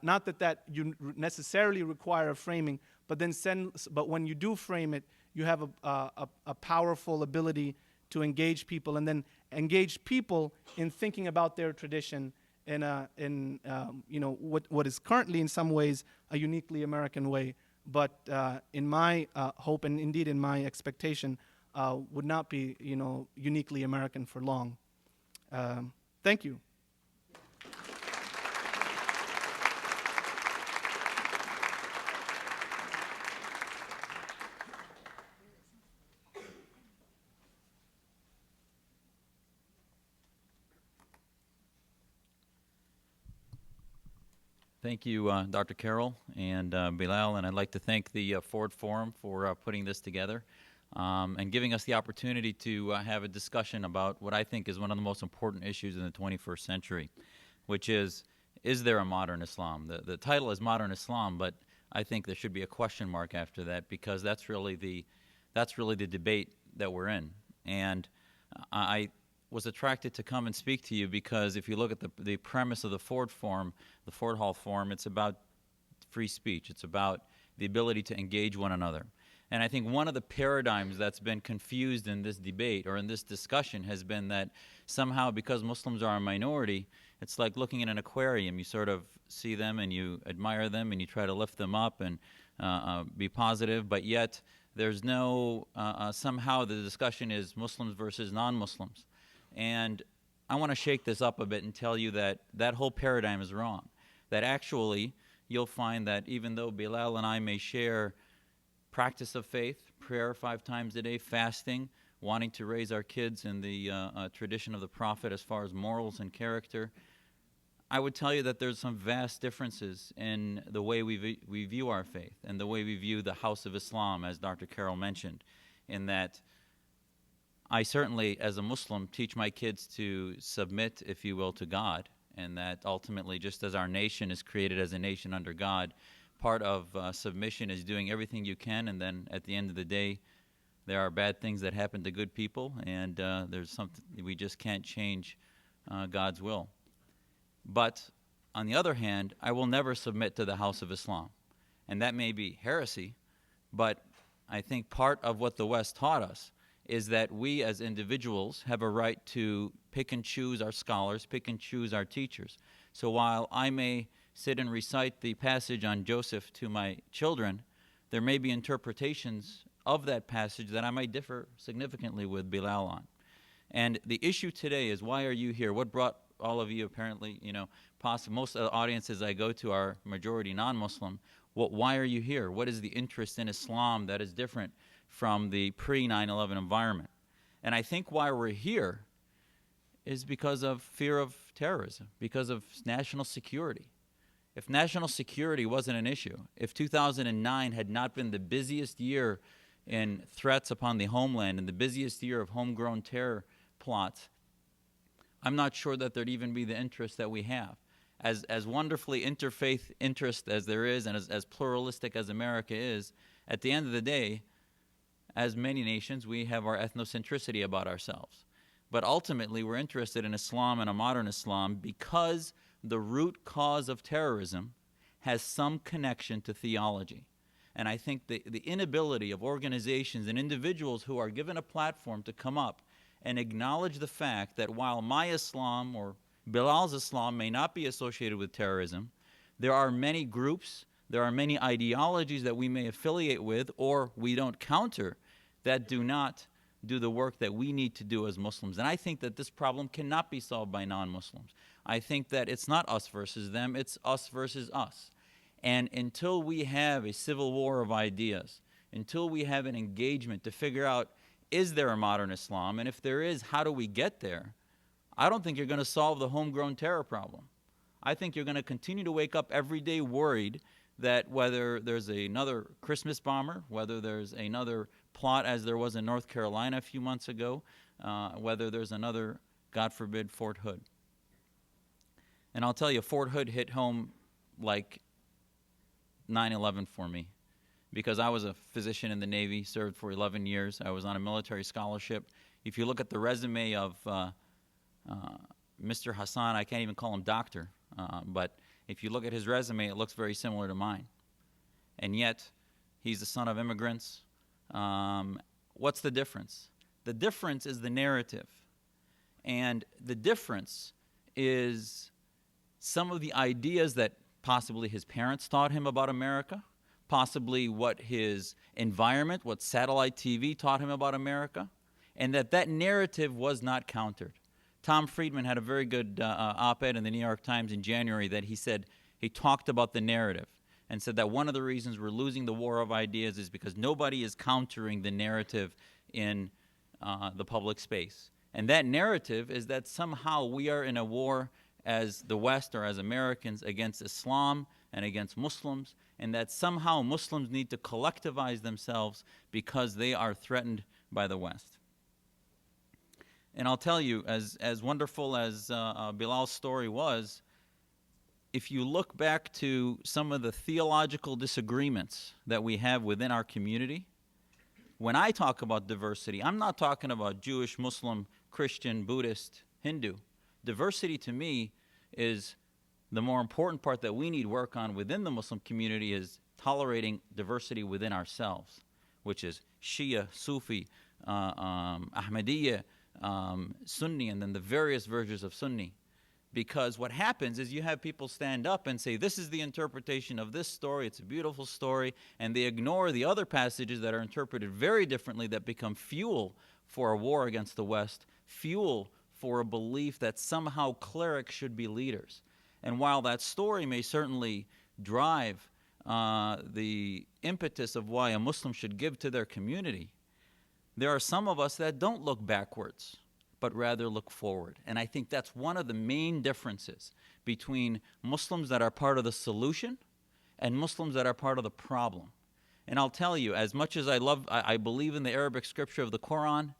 not that you necessarily require a framing, but when you do frame it, you have a powerful ability to engage people, and then engage people in thinking about their tradition in what is currently in some ways a uniquely American way, but in my hope and indeed in my expectation would not be uniquely American for long. Thank you. Thank you, Dr. Carroll and Bilal, and I'd like to thank the Ford Forum for putting this together and giving us the opportunity to have a discussion about what I think is one of the most important issues in the 21st century, which is there a modern Islam? The title is Modern Islam, but I think there should be a question mark after that, because that's really the debate that we're in. And I was attracted to come and speak to you because if you look at the premise of the Ford Forum, the Ford Hall Forum, it's about free speech. It's about the ability to engage one another. And I think one of the paradigms that's been confused in this debate or in this discussion has been that somehow because Muslims are a minority, it's like looking at an aquarium. You sort of see them and you admire them and you try to lift them up and be positive, but yet there's no, somehow the discussion is Muslims versus non-Muslims. And I want to shake this up a bit and tell you that that whole paradigm is wrong. That actually you'll find that even though Bilal and I may share practice of faith, prayer 5 times a day, fasting, wanting to raise our kids in the tradition of the Prophet as far as morals and character, I would tell you that there's some vast differences in the way we view our faith and the way we view the House of Islam, as Dr. Carroll mentioned, in that I certainly, as a Muslim, teach my kids to submit, if you will, to God, and that ultimately, just as our nation is created as a nation under God, part of submission is doing everything you can, and then at the end of the day, there are bad things that happen to good people, and there's something we just can't change God's will. But on the other hand, I will never submit to the House of Islam. And that may be heresy, but I think part of what the West taught us is that we as individuals have a right to pick and choose our scholars, pick and choose our teachers. So while I may sit and recite the passage on Joseph to my children, there may be interpretations of that passage that I might differ significantly with Bilal on. And the issue today is, why are you here? What brought all of you, apparently, most of the audiences I go to are majority non-Muslim. Why are you here? What is the interest in Islam that is different from the pre-9/11 environment? And I think why we're here is because of fear of terrorism, because of national security. If national security wasn't an issue, if 2009 had not been the busiest year in threats upon the homeland and the busiest year of homegrown terror plots, I'm not sure that there'd even be the interest that we have. As wonderfully interfaith interest as there is, and as pluralistic as America is, at the end of the day, as many nations, we have our ethnocentricity about ourselves. But ultimately, we're interested in Islam and a modern Islam because the root cause of terrorism has some connection to theology. And I think the inability of organizations and individuals who are given a platform to come up and acknowledge the fact that while my Islam or Bilal's Islam may not be associated with terrorism, there are many groups, there are many ideologies that we may affiliate with or we don't counter that do not do the work that we need to do as Muslims. And I think that this problem cannot be solved by non-Muslims. I think that it's not us versus them, it's us versus us. And until we have a civil war of ideas, until we have an engagement to figure out, is there a modern Islam? And if there is, how do we get there? I don't think you're going to solve the homegrown terror problem. I think you're going to continue to wake up every day worried that whether there's another Christmas bomber, whether there's another plot as there was in North Carolina a few months ago, whether there's another, God forbid, Fort Hood. And I'll tell you, Fort Hood hit home like 9/11 for me, because I was a physician in the Navy, served for 11 years. I was on a military scholarship. If you look at the resume of Mr. Hassan, I can't even call him doctor, but if you look at his resume, it looks very similar to mine. And yet, he's the son of immigrants. What's the difference? The difference is the narrative. And the difference is some of the ideas that possibly his parents taught him about America, possibly what his environment, what satellite TV taught him about America, and that narrative was not countered. Tom Friedman had a very good op-ed in the New York Times in January that he talked about the narrative and said that one of the reasons we're losing the war of ideas is because nobody is countering the narrative in the public space. And that narrative is that somehow we are in a war as the West or as Americans against Islam and against Muslims, and that somehow Muslims need to collectivize themselves because they are threatened by the West. And I'll tell you, as wonderful as Bilal's story was, if you look back to some of the theological disagreements that we have within our community, when I talk about diversity, I'm not talking about Jewish, Muslim, Christian, Buddhist, Hindu. Diversity to me is The more important part that we need work on within the Muslim community is tolerating diversity within ourselves, which is Shia, Sufi, Ahmadiyya, Sunni, and then the various versions of Sunni. Because what happens is you have people stand up and say, this is the interpretation of this story, it's a beautiful story, and they ignore the other passages that are interpreted very differently that become fuel for a war against the West, fuel for a belief that somehow clerics should be leaders. And while that story may certainly drive the impetus of why a Muslim should give to their community, there are some of us that don't look backwards, but rather look forward. And I think that's one of the main differences between Muslims that are part of the solution and Muslims that are part of the problem. And I'll tell you, as much as I believe in the Arabic scripture of the Quran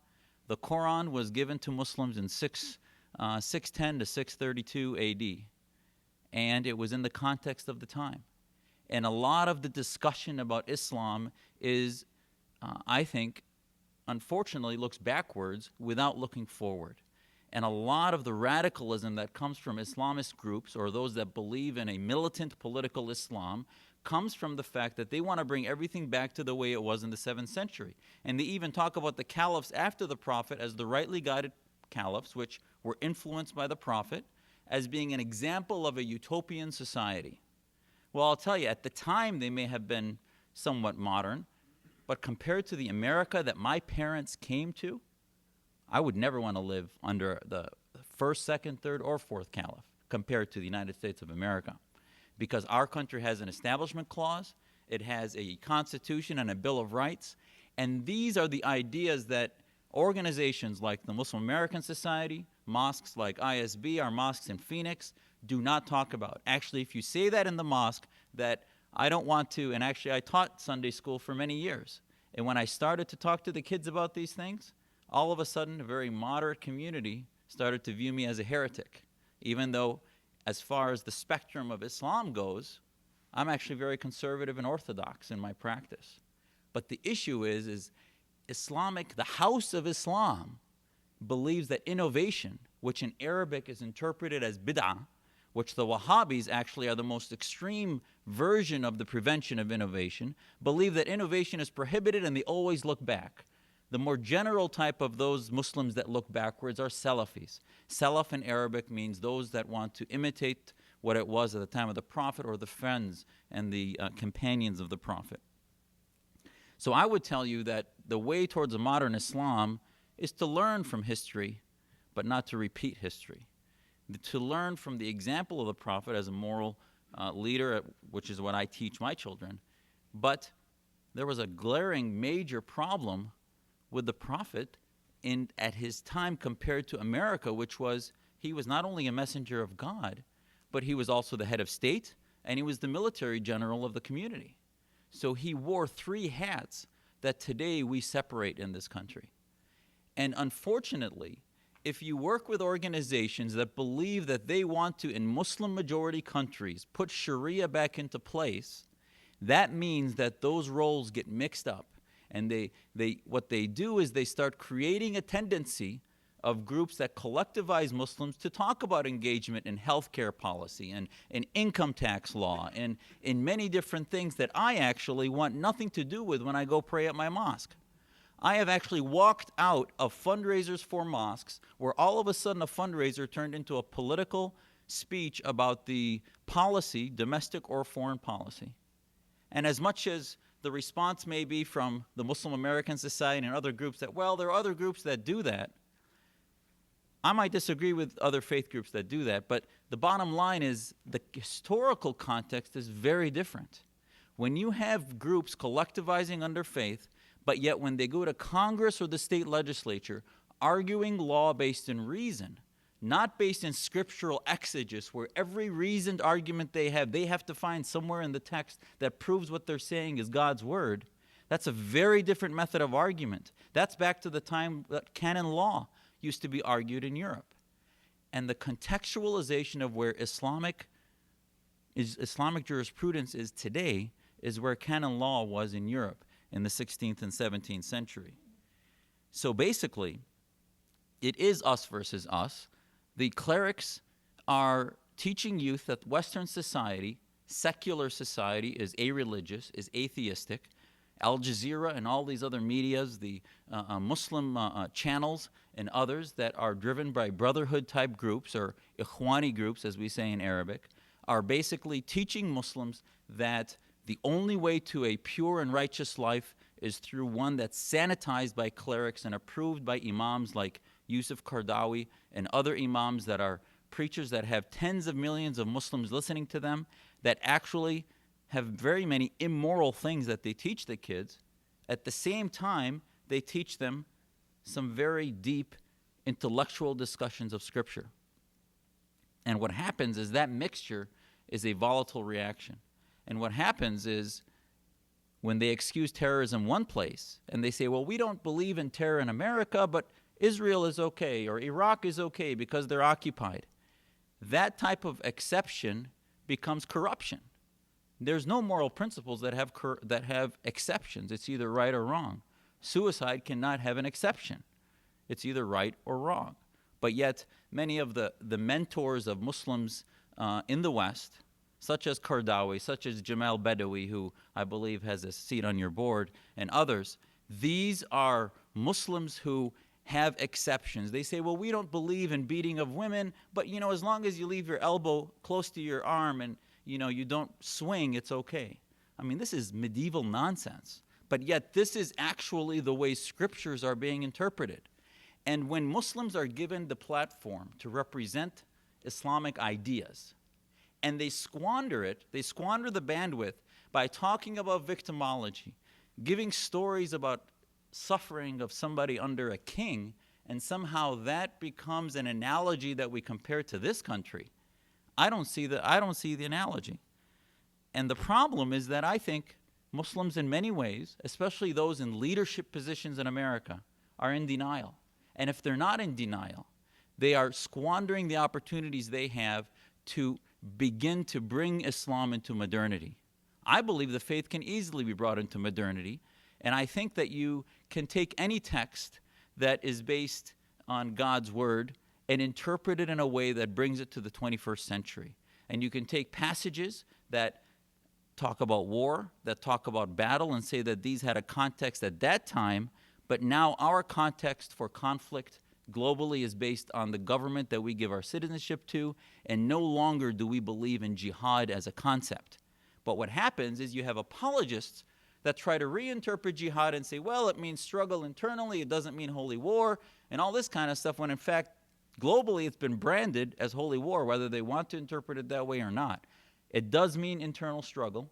was given to Muslims in 610 to 632 AD. And it was in the context of the time. And a lot of the discussion about Islam is, I think, unfortunately looks backwards without looking forward. And a lot of the radicalism that comes from Islamist groups or those that believe in a militant political Islam comes from the fact that they want to bring everything back to the way it was in the 7th century. And they even talk about the caliphs after the Prophet as the rightly guided caliphs, which were influenced by the Prophet, as being an example of a utopian society. Well, I'll tell you, at the time they may have been somewhat modern, but compared to the America that my parents came to, I would never want to live under the first, second, third, or fourth caliph compared to the United States of America. Because our country has an establishment clause, it has a constitution and a Bill of Rights, and these are the ideas that organizations like the Muslim American Society, mosques like ISB, our mosques in Phoenix, do not talk about. Actually, if you say that in the mosque, that I don't want to, and actually I taught Sunday school for many years. And when I started to talk to the kids about these things, all of a sudden a very moderate community started to view me as a heretic, even though as far as the spectrum of Islam goes, I'm actually very conservative and orthodox in my practice. But the issue is the house of Islam believes that innovation, which in Arabic is interpreted as bid'ah, which the Wahhabis actually are the most extreme version of the prevention of innovation, believe that innovation is prohibited and they always look back. The more general type of those Muslims that look backwards are Salafis. Salaf in Arabic means those that want to imitate what it was at the time of the Prophet or the friends and the companions of the Prophet. So I would tell you that the way towards a modern Islam is to learn from history, but not to repeat history. To learn from the example of the Prophet as a moral leader, which is what I teach my children. But there was a glaring major problem with the Prophet at his time compared to America, which was he was not only a messenger of God, but he was also the head of state, and he was the military general of the community. So he wore 3 hats that today we separate in this country. And unfortunately, if you work with organizations that believe that they want to, in Muslim majority countries, put Sharia back into place, that means that those roles get mixed up. And what they do is they start creating a tendency of groups that collectivize Muslims to talk about engagement in healthcare policy and in income tax law and in many different things that I actually want nothing to do with when I go pray at my mosque. I have actually walked out of fundraisers for mosques where all of a sudden a fundraiser turned into a political speech about the policy, domestic or foreign policy. And as much as the response may be from the Muslim American Society and other groups that, well, there are other groups that do that, I might disagree with other faith groups that do that, but the bottom line is the historical context is very different. When you have groups collectivizing under faith, but yet when they go to Congress or the state legislature, arguing law based in reason, not based in scriptural exegesis, where every reasoned argument they have to find somewhere in the text that proves what they're saying is God's word, that's a very different method of argument. That's back to the time that canon law used to be argued in Europe. And the contextualization of where Islamic jurisprudence is today is where canon law was in Europe in the 16th and 17th century. So basically, it is us versus us. The clerics are teaching youth that Western society, secular society, is a-religious, is atheistic. Al Jazeera and all these other medias, the Muslim channels and others that are driven by brotherhood-type groups, or ikhwani groups, as we say in Arabic, are basically teaching Muslims that the only way to a pure and righteous life is through one that's sanitized by clerics and approved by imams like Yusuf Qaradawi and other imams that are preachers that have tens of millions of Muslims listening to them, that actually have very many immoral things that they teach the kids. At the same time, they teach them some very deep intellectual discussions of Scripture. And what happens is that mixture is a volatile reaction. And what happens is when they excuse terrorism one place and they say, well, we don't believe in terror in America, but Israel is okay, or Iraq is okay because they're occupied. That type of exception becomes corruption. There's no moral principles that have exceptions. It's either right or wrong. Suicide cannot have an exception. It's either right or wrong. But yet, many of the mentors of Muslims in the West, such as Qaradawi, such as Jamal Badawi, who I believe has a seat on your board, and others, these are Muslims who have exceptions. They say, well, we don't believe in beating of women, but as long as you leave your elbow close to your arm and you don't swing, it's okay. I mean, this is medieval nonsense. But yet, this is actually the way scriptures are being interpreted. And when Muslims are given the platform to represent Islamic ideas, and they squander it, they squander the bandwidth by talking about victimology, giving stories about suffering of somebody under a king, and somehow that becomes an analogy that we compare to this country, I don't see the analogy. And the problem is that I think Muslims in many ways, especially those in leadership positions in America, are in denial. And if they're not in denial, they are squandering the opportunities they have to begin to bring Islam into modernity. I believe the faith can easily be brought into modernity, and I think that you can take any text that is based on God's word and interpret it in a way that brings it to the 21st century. And you can take passages that talk about war, that talk about battle, and say that these had a context at that time, but now our context for conflict globally is based on the government that we give our citizenship to, and no longer do we believe in jihad as a concept. But what happens is you have apologists that try to reinterpret jihad and say, well, it means struggle internally, it doesn't mean holy war, and all this kind of stuff, when in fact, globally it's been branded as holy war, whether they want to interpret it that way or not. It does mean internal struggle,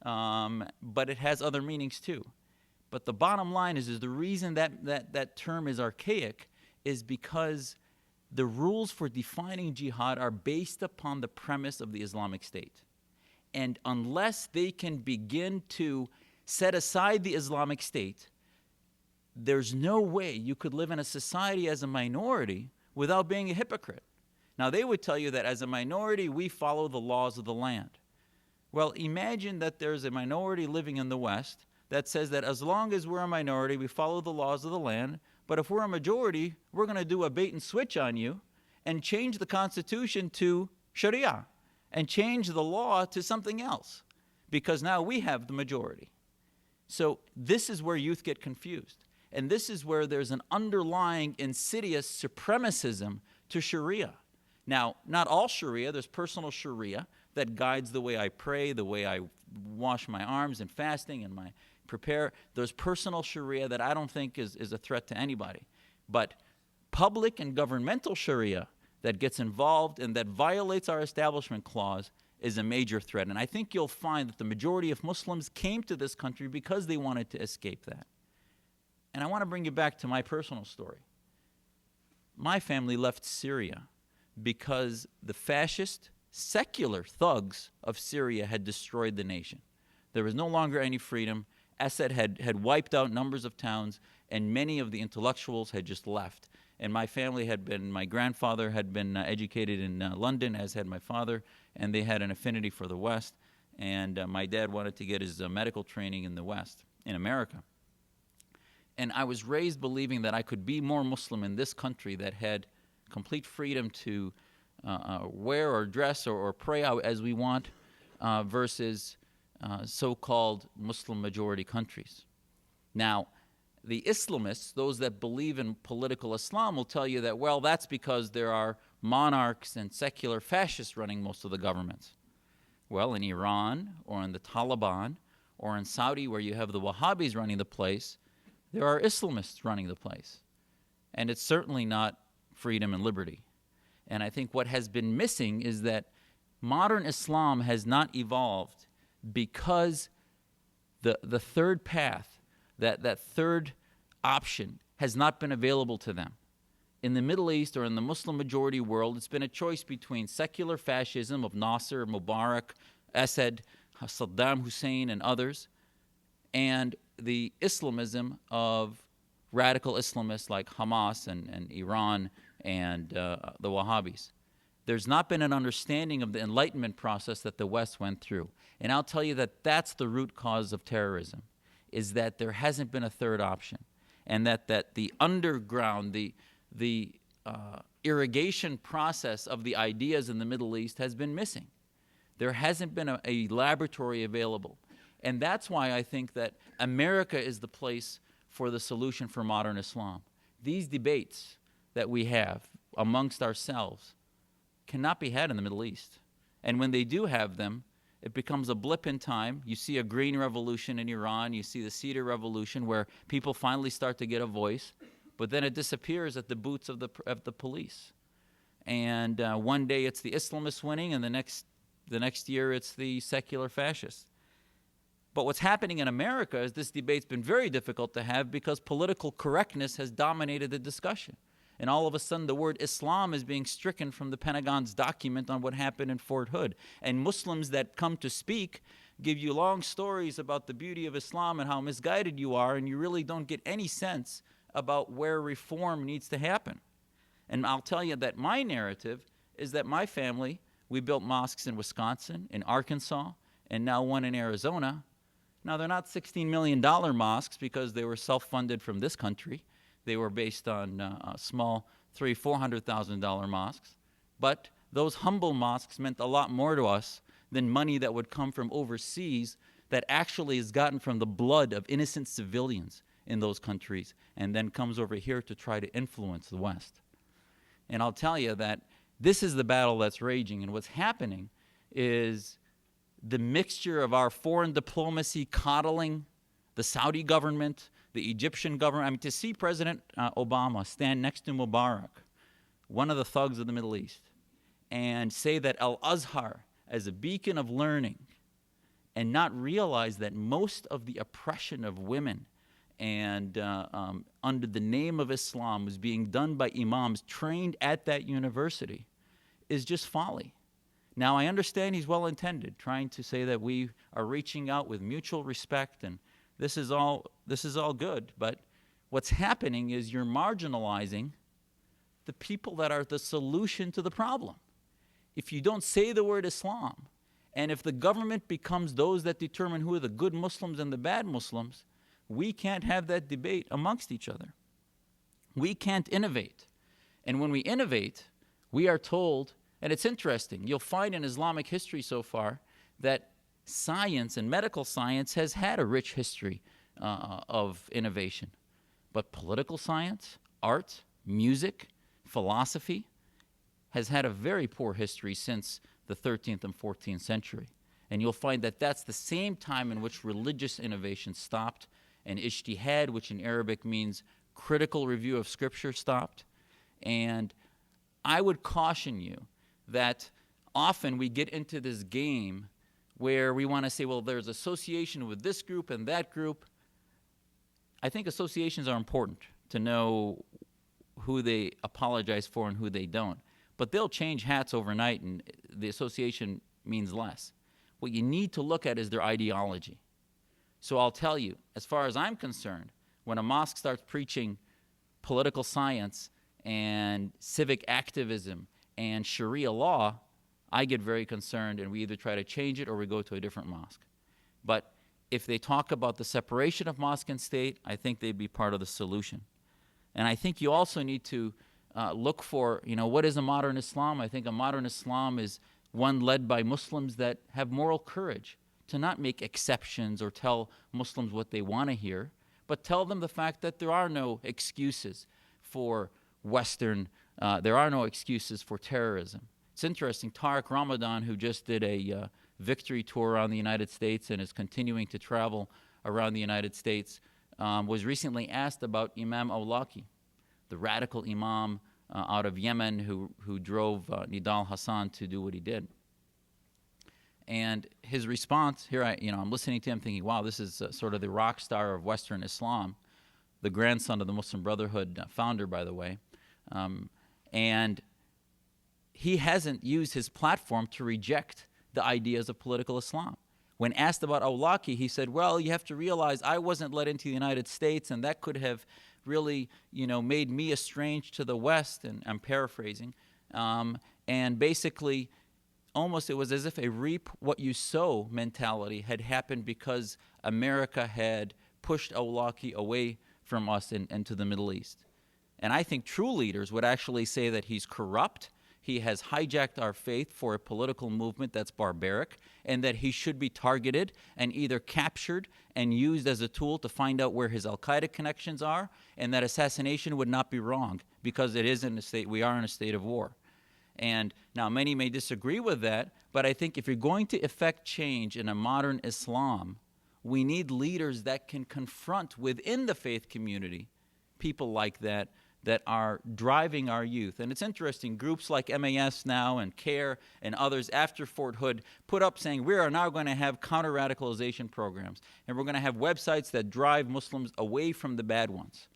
but it has other meanings too. But the bottom line is the reason that term is archaic is because the rules for defining jihad are based upon the premise of the Islamic State. And unless they can begin to set aside the Islamic State, there's no way you could live in a society as a minority without being a hypocrite. Now, they would tell you that as a minority, we follow the laws of the land. Well, imagine that there's a minority living in the West that says that as long as we're a minority, we follow the laws of the land, but if we're a majority, we're going to do a bait and switch on you and change the Constitution to Sharia and change the law to something else because now we have the majority. So this is where youth get confused. And this is where there's an underlying insidious supremacism to Sharia. Now, not all Sharia, there's personal Sharia that guides the way I pray, the way I wash my arms in fasting and my prepare. There's personal Sharia that I don't think is a threat to anybody. But public and governmental Sharia that gets involved and that violates our Establishment Clause is a major threat. And I think you'll find that the majority of Muslims came to this country because they wanted to escape that. And I want to bring you back to my personal story. My family left Syria because the fascist, secular thugs of Syria had destroyed the nation. There was no longer any freedom. Assad had wiped out numbers of towns, and many of the intellectuals had just left. And my family my grandfather had been educated in London, as had my father, and they had an affinity for the West. And my dad wanted to get his medical training in the West, in America. And I was raised believing that I could be more Muslim in this country that had complete freedom to wear or dress or pray out as we want versus so-called Muslim majority countries. Now, the Islamists, those that believe in political Islam, will tell you that, well, that's because there are monarchs and secular fascists running most of the governments. Well, in Iran or in the Taliban or in Saudi, where you have the Wahhabis running the place, there are Islamists running the place. And it's certainly not freedom and liberty. And I think what has been missing is that modern Islam has not evolved because the third path, that third option, has not been available to them. In the Middle East or in the Muslim majority world, it's been a choice between secular fascism of Nasser, Mubarak, Assad, Saddam Hussein, and others, and the Islamism of radical Islamists like Hamas and Iran and the Wahhabis. There's not been an understanding of the Enlightenment process that the West went through. And I'll tell you that that's the root cause of terrorism, is that there hasn't been a third option, and that the underground, the irrigation process of the ideas in the Middle East has been missing. There hasn't been a laboratory available. And that's why I think that America is the place for the solution for modern Islam. These debates that we have amongst ourselves cannot be had in the Middle East. And when they do have them, it becomes a blip in time. You see a green revolution in Iran, you see the Cedar Revolution, where people finally start to get a voice, but then it disappears at the boots of the police. And one day it's the Islamists winning, and the next year it's the secular fascists. But what's happening in America is this debate's been very difficult to have because political correctness has dominated the discussion. And all of a sudden the word Islam is being stricken from the Pentagon's document on what happened in Fort Hood. And Muslims that come to speak give you long stories about the beauty of Islam and how misguided you are, and you really don't get any sense about where reform needs to happen. And I'll tell you that my narrative is that my family, we built mosques in Wisconsin, in Arkansas, and now one in Arizona. Now, they're not $16 million mosques because they were self-funded from this country. They were based on small $300,000, $400,000 mosques. But those humble mosques meant a lot more to us than money that would come from overseas that actually is gotten from the blood of innocent civilians in those countries and then comes over here to try to influence the West. And I'll tell you that this is the battle that's raging, and what's happening is the mixture of our foreign diplomacy coddling the Saudi government, the Egyptian government. I mean, to see President Obama stand next to Mubarak, one of the thugs of the Middle East, and say that Al-Azhar as a beacon of learning, and not realize that most of the oppression of women and under the name of Islam was being done by imams trained at that university, is just folly. Now, I understand he's well-intended, trying to say that we are reaching out with mutual respect, and this is all good, but what's happening is you're marginalizing the people that are the solution to the problem. If you don't say the word Islam, and if the government becomes those that determine who are the good Muslims and the bad Muslims, we can't have that debate amongst each other. We can't innovate. And when we innovate, we are told, and it's interesting, you'll find in Islamic history so far that science and medical science has had a rich history of innovation. But political science, art, music, philosophy has had a very poor history since the 13th and 14th century. And you'll find that that's the same time in which religious innovation stopped, and ijtihad, which in Arabic means critical review of scripture, stopped. And I would caution you that often we get into this game where we want to say, well, there's association with this group and that group. I think associations are important to know who they apologize for and who they don't. But they'll change hats overnight and the association means less. What you need to look at is their ideology. So I'll tell you, as far as I'm concerned, when a mosque starts preaching political science and civic activism and Sharia law, I get very concerned, and we either try to change it or we go to a different mosque. But if they talk about the separation of mosque and state, I think they'd be part of the solution. And I think you also need to look for, what is a modern Islam? I think a modern Islam is one led by Muslims that have moral courage to not make exceptions or tell Muslims what they want to hear, but tell them the fact that there are no excuses for there are no excuses for terrorism. It's interesting, Tariq Ramadan, who just did a victory tour around the United States and is continuing to travel around the United States, was recently asked about Imam Awlaki, the radical imam out of Yemen who drove Nidal Hassan to do what he did. And his response, I'm listening to him thinking, wow, this is sort of the rock star of Western Islam, the grandson of the Muslim Brotherhood founder, by the way. And he hasn't used his platform to reject the ideas of political Islam. When asked about Awlaki, he said, well, you have to realize I wasn't let into the United States, and that could have really, made me estranged to the West, and I'm paraphrasing. And basically, almost it was as if a reap what you sow mentality had happened because America had pushed Awlaki away from us and to the Middle East. And I think true leaders would actually say that he's corrupt, he has hijacked our faith for a political movement that's barbaric, and that he should be targeted and either captured and used as a tool to find out where his al-Qaeda connections are, and that assassination would not be wrong because we are in a state of war. And now many may disagree with that, but I think if you're going to effect change in a modern Islam, we need leaders that can confront within the faith community people like that are driving our youth. And it's interesting, groups like MAS now and CARE and others after Fort Hood put up saying we are now going to have counter-radicalization programs, and we're going to have websites that drive Muslims away from the bad ones.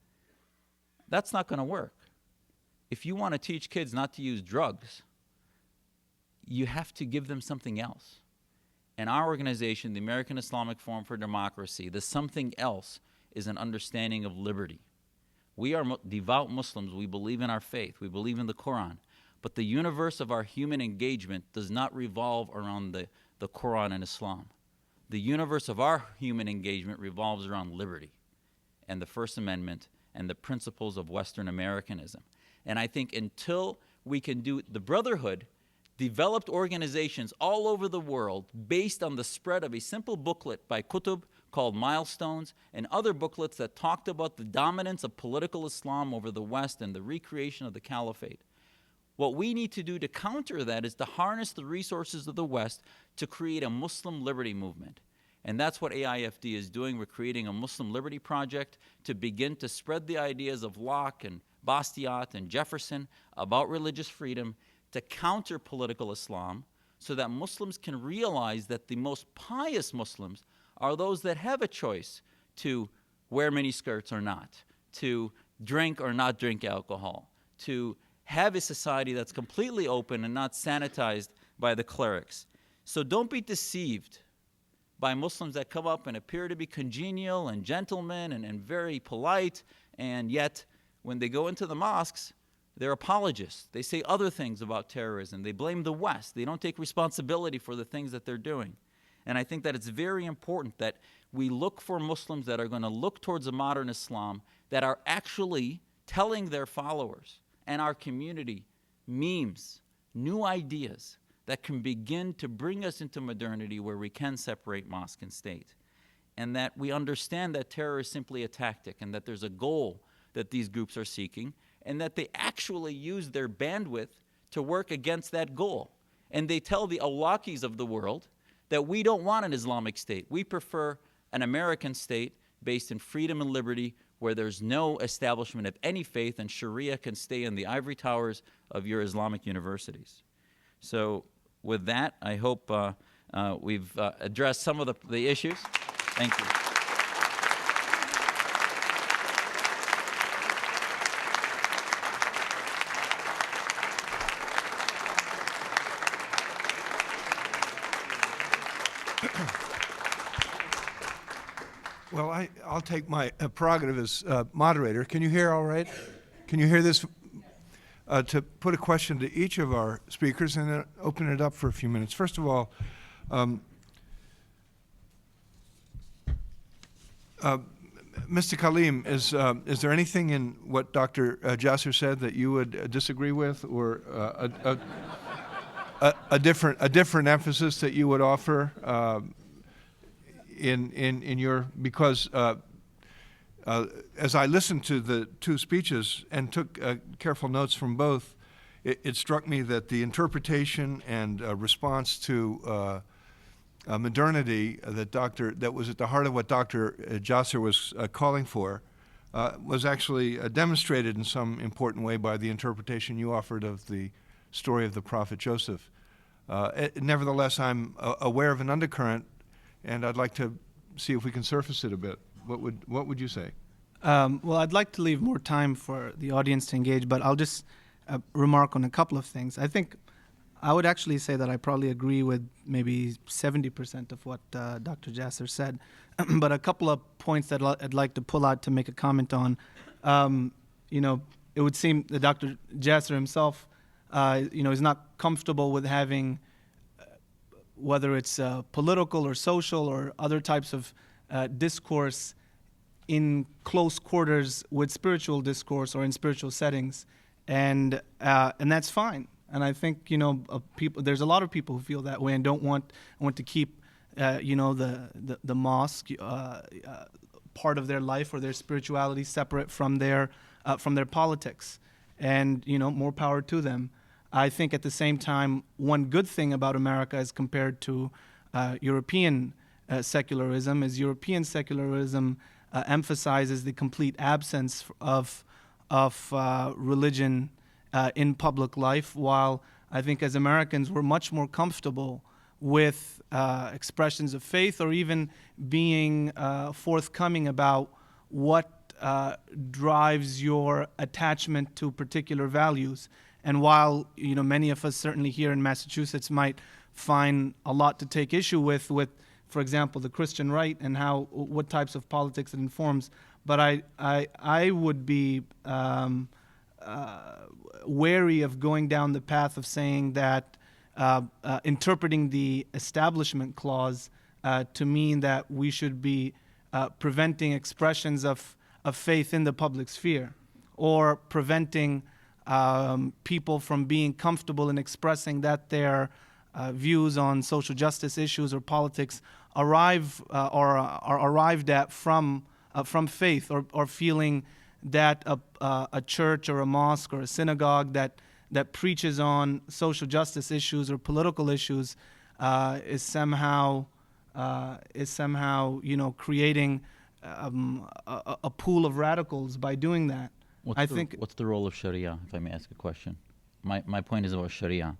That's not going to work. If you want to teach kids not to use drugs, you have to give them something else. And our organization, the American Islamic Forum for Democracy, the something else is an understanding of liberty. We are devout Muslims. We believe in our faith. We believe in the Quran. But the universe of our human engagement does not revolve around the Quran and Islam. The universe of our human engagement revolves around liberty and the First Amendment and the principles of Western Americanism. And I think until we can do the Brotherhood, developed organizations all over the world based on the spread of a simple booklet by Qutb called Milestones and other booklets that talked about the dominance of political Islam over the West and the recreation of the caliphate. What we need to do to counter that is to harness the resources of the West to create a Muslim liberty movement. And that's what AIFD is doing. We're creating a Muslim Liberty Project to begin to spread the ideas of Locke and Bastiat and Jefferson about religious freedom to counter political Islam so that Muslims can realize that the most pious Muslims are those that have a choice to wear miniskirts or not, to drink or not drink alcohol, to have a society that's completely open and not sanitized by the clerics. So don't be deceived by Muslims that come up and appear to be congenial and gentlemen and very polite, and yet when they go into the mosques, they're apologists. They say other things about terrorism. They blame the West. They don't take responsibility for the things that they're doing. And I think that it's very important that we look for Muslims that are going to look towards a modern Islam that are actually telling their followers and our community memes, new ideas that can begin to bring us into modernity where we can separate mosque and state. And that we understand that terror is simply a tactic and that there's a goal that these groups are seeking, and that they actually use their bandwidth to work against that goal. And they tell the Awlakis of the world that we don't want an Islamic state. We prefer an American state based in freedom and liberty where there's no establishment of any faith and Sharia can stay in the ivory towers of your Islamic universities. So with that, I hope we've addressed some of the issues. Thank you. Well, I'll take my prerogative as moderator. Can you hear all right? Can you hear this? To put a question to each of our speakers and then open it up for a few minutes. First of all, Mr. Kaleem, is there anything in what Dr. Jasser said that you would disagree with, or a different emphasis that you would offer in your, because as I listened to the two speeches and took careful notes from both, it struck me that the interpretation and response to modernity that was at the heart of what Dr. Jasser was calling for was actually demonstrated in some important way by the interpretation you offered of the story of the prophet Joseph. Nevertheless, I'm aware of an undercurrent, and I'd like to see if we can surface it a bit. What would you say? Well, I'd like to leave more time for the audience to engage, but I'll just remark on a couple of things. I think I would actually say that I probably agree with maybe 70% of what Dr. Jasser said, but a couple of points that I'd like to pull out to make a comment on. It would seem that Dr. Jasser himself, is not comfortable with having, whether it's political or social or other types of discourse in close quarters with spiritual discourse or in spiritual settings, and that's fine. And I think there's a lot of people who feel that way and don't want to keep the mosque part of their life or their spirituality separate from their politics, and more power to them. I think at the same time, one good thing about America as compared to European secularism is European secularism emphasizes the complete absence of religion in public life, while I think as Americans we're much more comfortable with expressions of faith, or even being forthcoming about what drives your attachment to particular values. And while many of us certainly here in Massachusetts might find a lot to take issue with, for example, the Christian right and what types of politics it informs, but I would be wary of going down the path of saying that interpreting the Establishment Clause to mean that we should be preventing expressions of faith in the public sphere, or preventing people from being comfortable in expressing that their views on social justice issues or politics are arrived at from faith, or feeling that a church or a mosque or a synagogue that preaches on social justice issues or political issues is somehow creating a pool of radicals by doing that. What's the role of Sharia, if I may ask a question? My point is about Sharia.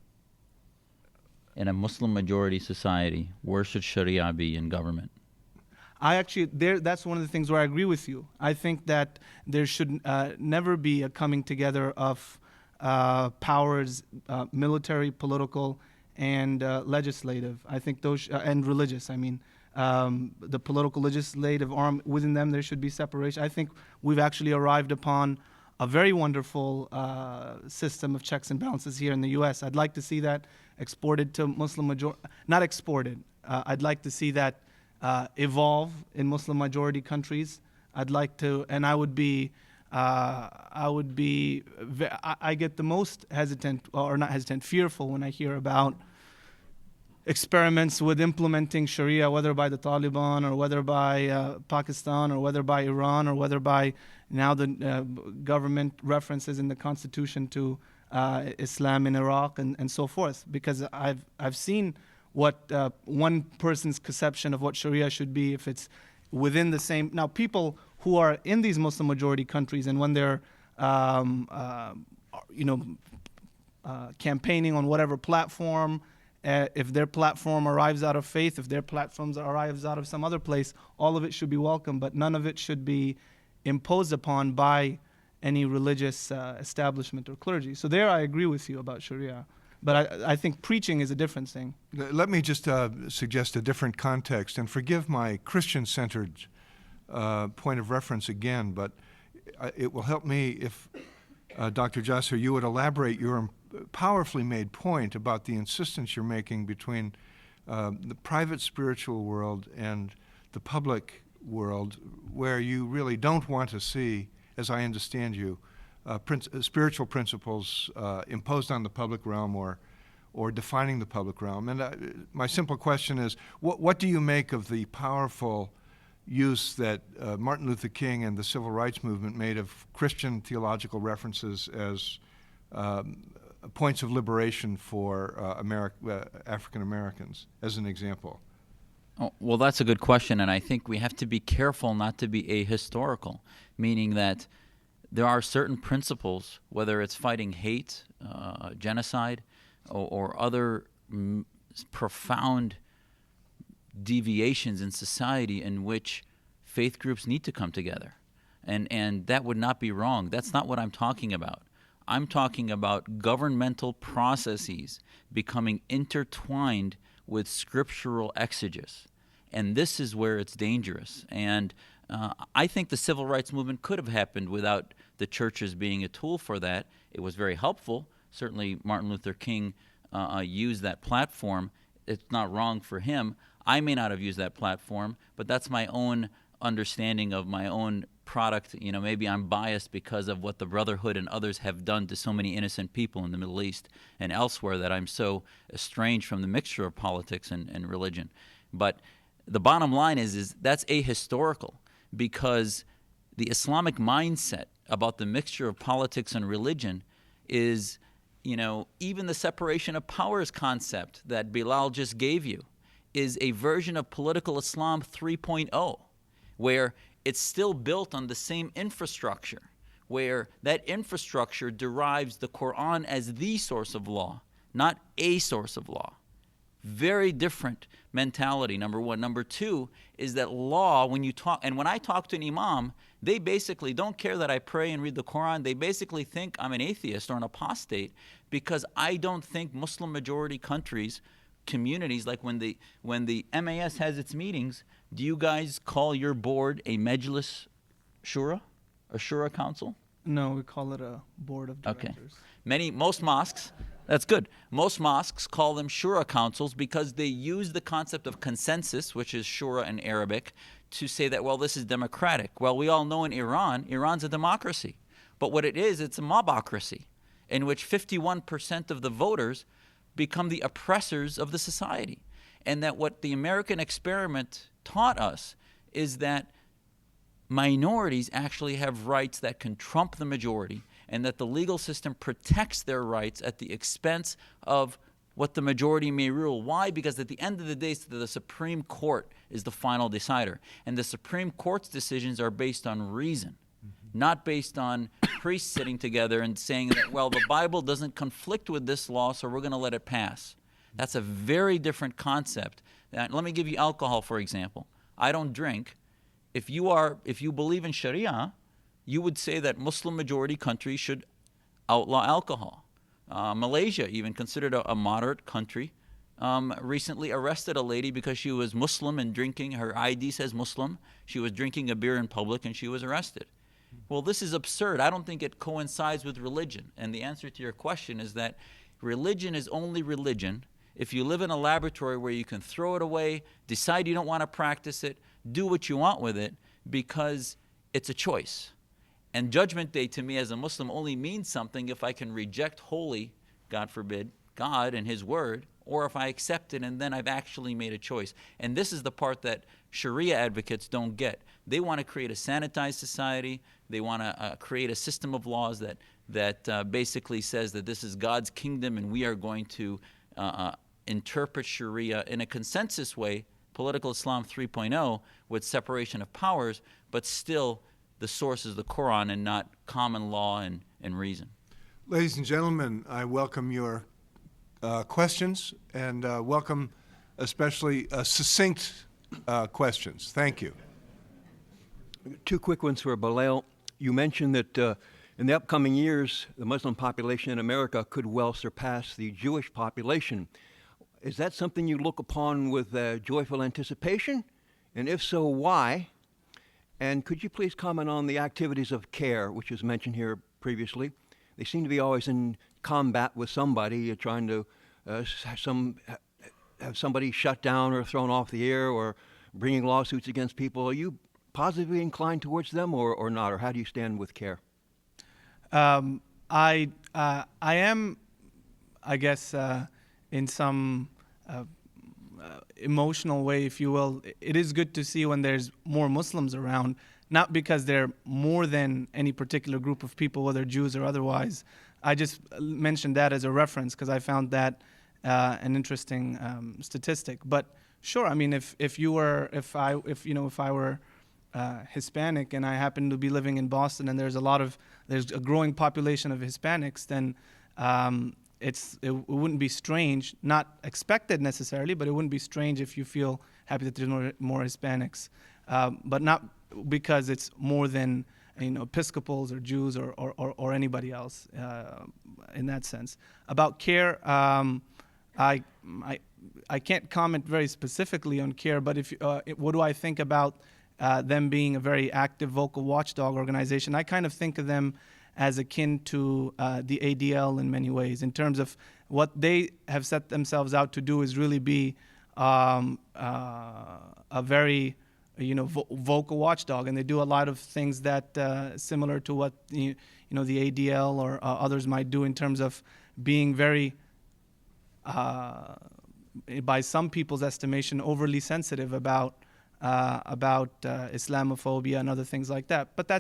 In a Muslim majority society, where should Sharia be in government? That's one of the things where I agree with you. I think that there should never be a coming together of powers, military, political, and legislative. I think those, and religious. I mean, the political, legislative arm, within them there should be separation. I think we've actually arrived upon a very wonderful system of checks and balances here in the U.S. I'd like to see that exported to Muslim majority, not exported. I'd like to see that evolve in Muslim majority countries. I'd like to, and I get the most hesitant, or not hesitant, fearful when I hear about experiments with implementing Sharia, whether by the Taliban, or whether by Pakistan, or whether by Iran, or whether by now the government references in the constitution to Islam in Iraq, and so forth. Because I've seen what one person's conception of what Sharia should be, if it's within the same. Now, people who are in these Muslim majority countries, and when they're campaigning on whatever platform, if their platform arrives out of faith, if their platforms arrives out of some other place, all of it should be welcome, but none of it should be imposed upon by any religious establishment or clergy. So there I agree with you about Sharia. But I think preaching is a different thing. Let me just suggest a different context, and forgive my Christian-centered point of reference again, but it will help me if, Dr. Jasser, you would elaborate your powerfully made point about the insistence you're making between the private spiritual world and the public world where you really don't want to see, as I understand you, spiritual principles imposed on the public realm or defining the public realm. And my simple question is, what do you make of the powerful use that Martin Luther King and the Civil Rights Movement made of Christian theological references as points of liberation for African Americans, as an example? Oh, well, that's a good question, and I think we have to be careful not to be ahistorical, meaning that there are certain principles, whether it's fighting hate, genocide, or other profound deviations in society in which faith groups need to come together. And that would not be wrong. That's not what I'm talking about. I'm talking about governmental processes becoming intertwined with scriptural exegesis. And this is where it's dangerous. And I think the civil rights movement could have happened without the churches being a tool for that. It was very helpful. Certainly Martin Luther King used that platform. It's not wrong for him. I may not have used that platform, but that's my own understanding of my own product. You know, maybe I'm biased because of what the Brotherhood and others have done to so many innocent people in the Middle East and elsewhere that I'm so estranged from the mixture of politics and religion. But the bottom line is that's ahistorical, because the Islamic mindset about the mixture of politics and religion is, you know, even the separation of powers concept that Bilal just gave you is a version of political Islam 3.0, where it's still built on the same infrastructure, where that infrastructure derives the Quran as the source of law, not a source of law. Very different mentality, number one. Number two is that law, when you talk, and when I talk to an imam, they basically don't care that I pray and read the Quran. They basically think I'm an atheist or an apostate, because I don't think Muslim majority countries, communities, like when the MAS has its meetings, do you guys call your board a Majlis Shura, a Shura council? No, we call it a board of directors. Okay. Most mosques, that's good. Most mosques call them Shura councils because they use the concept of consensus, which is Shura in Arabic, to say that, well, this is democratic. Well, we all know in Iran's a democracy. But what it is, it's a mobocracy in which 51% of the voters become the oppressors of the society. And that what the American experiment taught us is that minorities actually have rights that can trump the majority, and that the legal system protects their rights at the expense of what the majority may rule. Why? Because at the end of the day, the Supreme Court is the final decider. And the Supreme Court's decisions are based on reason, not based on priests sitting together and saying that, well, the Bible doesn't conflict with this law, so we're going to let it pass. That's a very different concept. Let me give you alcohol, for example. I don't drink. If you believe in Sharia, you would say that Muslim majority countries should outlaw alcohol. Malaysia, even considered a moderate country, recently arrested a lady because she was Muslim and drinking. Her ID says Muslim. She was drinking a beer in public and she was arrested. Well, this is absurd. I don't think it coincides with religion. And the answer to your question is that religion is only religion if you live in a laboratory where you can throw it away, decide you don't want to practice it, do what you want with it, because it's a choice. And Judgment Day to me as a Muslim only means something if I can reject wholly, God forbid, God and His Word, or if I accept it and then I've actually made a choice. And this is the part that Sharia advocates don't get. They want to create a sanitized society. They want to create a system of laws that basically says that this is God's kingdom and we are going to interpret Sharia in a consensus way, political Islam 3.0, with separation of powers, but still the source is the Quran and not common law and reason. Ladies and gentlemen, I welcome your questions and welcome especially succinct questions. Thank you. Two quick ones for Bilal. You mentioned that in the upcoming years, the Muslim population in America could well surpass the Jewish population. Is that something you look upon with joyful anticipation? And if so, why? And could you please comment on the activities of CARE, which was mentioned here previously? They seem to be always in combat with somebody, trying to have somebody shut down or thrown off the air or bringing lawsuits against people. Are you positively inclined towards them or not? Or how do you stand with CARE? I am, I guess, in some emotional way, if you will. It is good to see when there's more Muslims around, not because they're more than any particular group of people, whether Jews or otherwise. I just mentioned that as a reference because I found that an interesting statistic. But sure, I mean, if I were Hispanic and I happen to be living in Boston and there's a growing population of Hispanics, then it wouldn't be strange, not expected necessarily, but it wouldn't be strange if you feel happy that there's more Hispanics, but not because it's more than Episcopals or Jews or anybody else in that sense. About CARE, I can't comment very specifically on CARE, but what do I think about them being a very active, vocal watchdog organization? I kind of think of them as akin to the ADL in many ways, in terms of what they have set themselves out to do is really be a very vocal watchdog, and they do a lot of things that similar to what the ADL or others might do in terms of being very, by some people's estimation, overly sensitive about Islamophobia and other things like that. But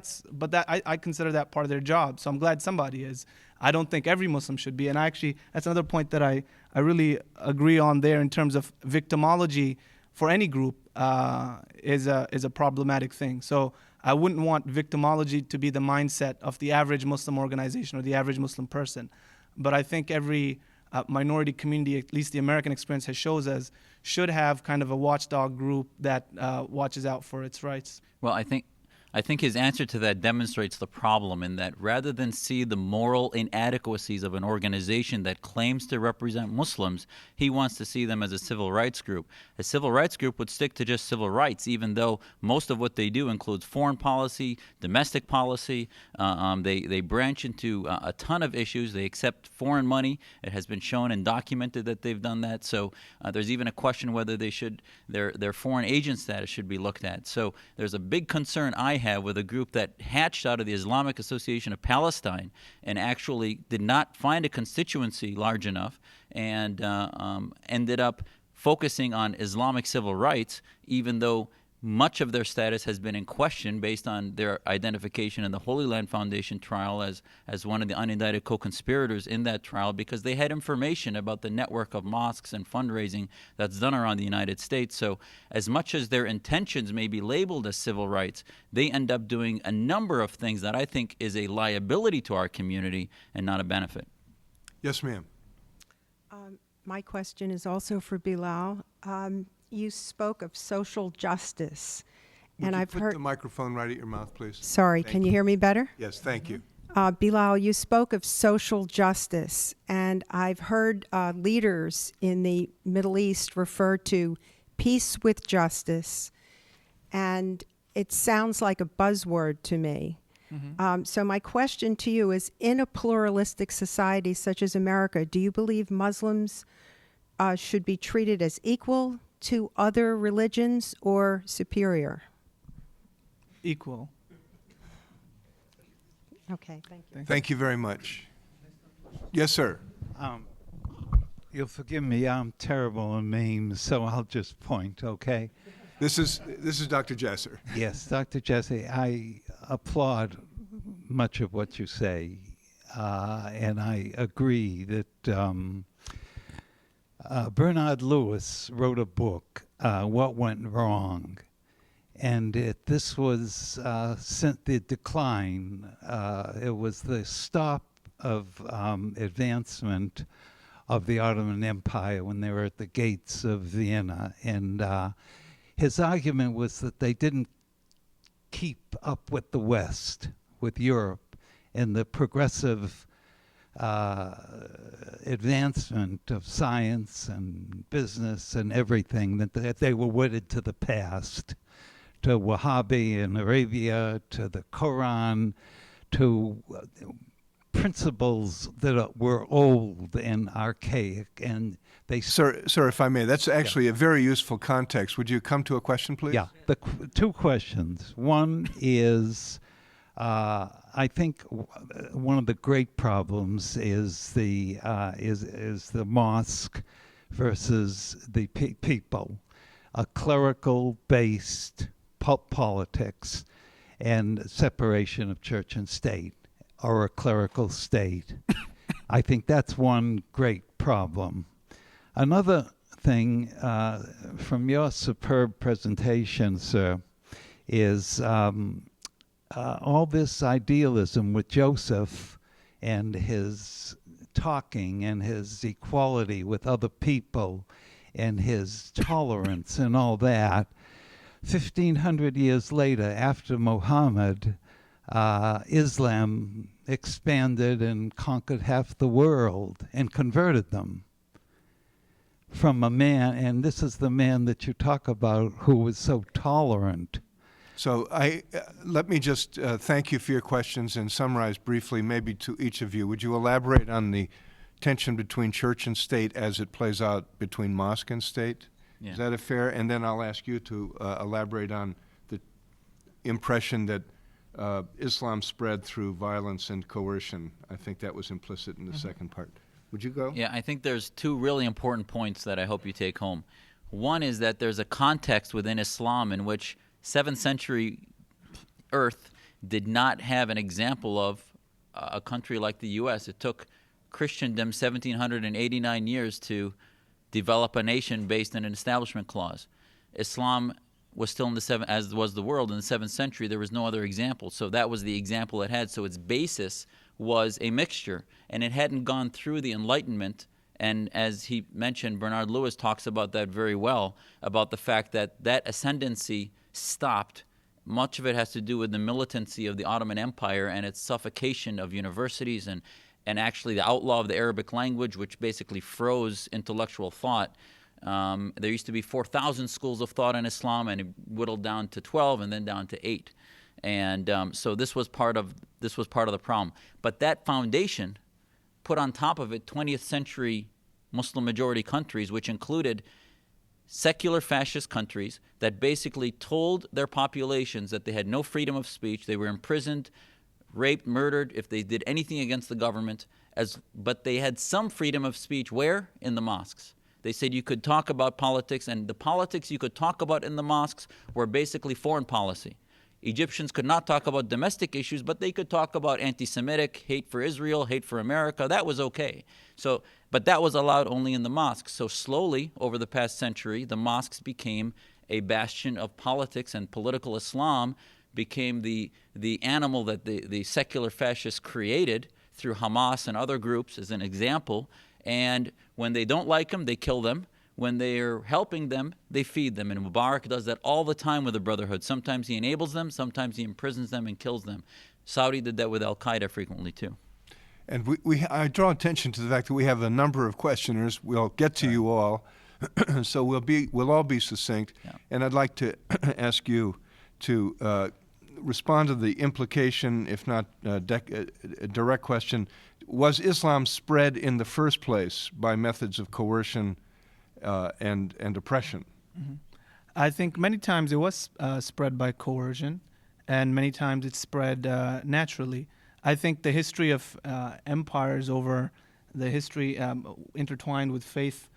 I consider that part of their job. So I'm glad somebody is. I don't think every Muslim should be. And actually, that's another point that I really agree on there in terms of victimology for any group is a problematic thing. So I wouldn't want victimology to be the mindset of the average Muslim organization or the average Muslim person. But I think every minority community, at least the American experience has shows us, should have kind of a watchdog group that watches out for its rights. Well, I think his answer to that demonstrates the problem in that rather than see the moral inadequacies of an organization that claims to represent Muslims, he wants to see them as a civil rights group. A civil rights group would stick to just civil rights, even though most of what they do includes foreign policy, domestic policy. They branch into a ton of issues. They accept foreign money. It has been shown and documented that they've done that. So there's even a question whether their foreign agent status should be looked at. So there's a big concern I have with a group that hatched out of the Islamic Association of Palestine and actually did not find a constituency large enough and ended up focusing on Islamic civil rights, even though much of their status has been in question based on their identification in the Holy Land Foundation trial as one of the unindicted co-conspirators in that trial because they had information about the network of mosques and fundraising that's done around the United States. So as much as their intentions may be labeled as civil rights, they end up doing a number of things that I think is a liability to our community and not a benefit. Yes, ma'am. My question is also for Bilal. You spoke of social justice, and I've put heard the microphone right at your mouth, please. Sorry, Thank can you hear me better? Yes, thank you. Bilal, you spoke of social justice, and I've heard leaders in the Middle East refer to peace with justice, and it sounds like a buzzword to me. Mm-hmm. So my question to you is, in a pluralistic society such as America, do you believe Muslims should be treated as equal to other religions or superior? Equal. Okay, thank you. Thank you very much. Yes, sir. You'll forgive me, I'm terrible on names, so I'll just point, okay? This is Dr. Jasser. Yes, Dr. Jasser, I applaud much of what you say, and I agree that Bernard Lewis wrote a book, What Went Wrong, and this was the decline. It was the stop of advancement of the Ottoman Empire when they were at the gates of Vienna. And his argument was that they didn't keep up with the West, with Europe, and the progressive advancement of science and business and everything, that they were wedded to the past, to Wahhabi in Arabia, to the Quran, to principles that were old and archaic, and They Sir, if I may, that's actually a very useful context. Would you come to a question, please? Yeah, two questions. One is, I think one of the great problems is the mosque versus the people, a clerical-based politics and separation of church and state, or a clerical state. I think that's one great problem. Another thing from your superb presentation, sir, is all this idealism with Joseph and his talking and his equality with other people and his tolerance and all that. 1,500 years later, after Muhammad, Islam expanded and conquered half the world and converted them from a man, and this is the man that you talk about who was so tolerant. So let me just thank you for your questions and summarize briefly, maybe to each of you. Would you elaborate on the tension between church and state as it plays out between mosque and state? Yeah. Is that a fair? And then I'll ask you to elaborate on the impression that Islam spread through violence and coercion. I think that was implicit in the second part. Would you go? Yeah, I think there's two really important points that I hope you take home. One is that there's a context within Islam in which 7th century Earth did not have an example of a country like the U.S. It took Christendom 1,789 years to develop a nation based on an establishment clause. Islam was still in the as was the world in the 7th century. There was no other example, so that was the example it had. So its basis was a mixture, and it hadn't gone through the Enlightenment. And as he mentioned, Bernard Lewis talks about that very well, about the fact that that ascendancy stopped. Much of it has to do with the militancy of the Ottoman Empire and its suffocation of universities and actually the outlaw of the Arabic language, which basically froze intellectual thought. There used to be 4,000 schools of thought in Islam, and it whittled down to 12 and then down to 8. And so this was part of the problem. But that foundation put on top of it 20th century Muslim majority countries, which included secular fascist countries that basically told their populations that they had no freedom of speech. They were imprisoned, raped, murdered if they did anything against the government. But they had some freedom of speech. Where? In the mosques. They said you could talk about politics, and the politics you could talk about in the mosques were basically foreign policy. Egyptians could not talk about domestic issues, but they could talk about anti-Semitic, hate for Israel, hate for America. That was okay. But that was allowed only in the mosques. So slowly, over the past century, the mosques became a bastion of politics, and political Islam became the animal that the secular fascists created through Hamas and other groups as an example. And when they don't like them, they kill them. When they're helping them, they feed them. And Mubarak does that all the time with the Brotherhood. Sometimes he enables them, sometimes he imprisons them and kills them. Saudi did that with Al-Qaeda frequently too. And I draw attention to the fact that we have a number of questioners. We'll get to you all, so we'll all be succinct. Yeah. And I'd like to ask you to respond to the implication, if not a direct question. Was Islam spread in the first place by methods of coercion and oppression? Mm-hmm. I think many times it was spread by coercion, and many times it's spread naturally. I think the history of empires over the history intertwined with faith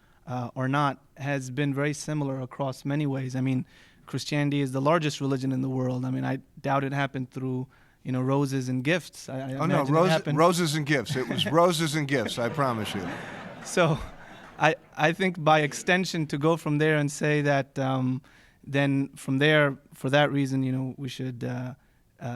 or not has been very similar across many ways. I mean, Christianity is the largest religion in the world. I mean, I doubt it happened through roses and gifts. Roses and gifts. It was roses and gifts, I promise you. So I think by extension to go from there and say that then from there, for that reason, we should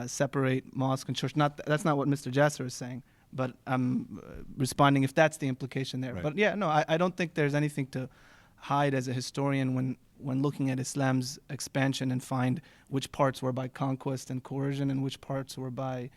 separate mosque and church. That's not what Mr. Jasser is saying, but I'm responding if that's the implication there. Right. But yeah, no, I don't think there's anything to hide as a historian when looking at Islam's expansion and find which parts were by conquest and coercion and which parts were by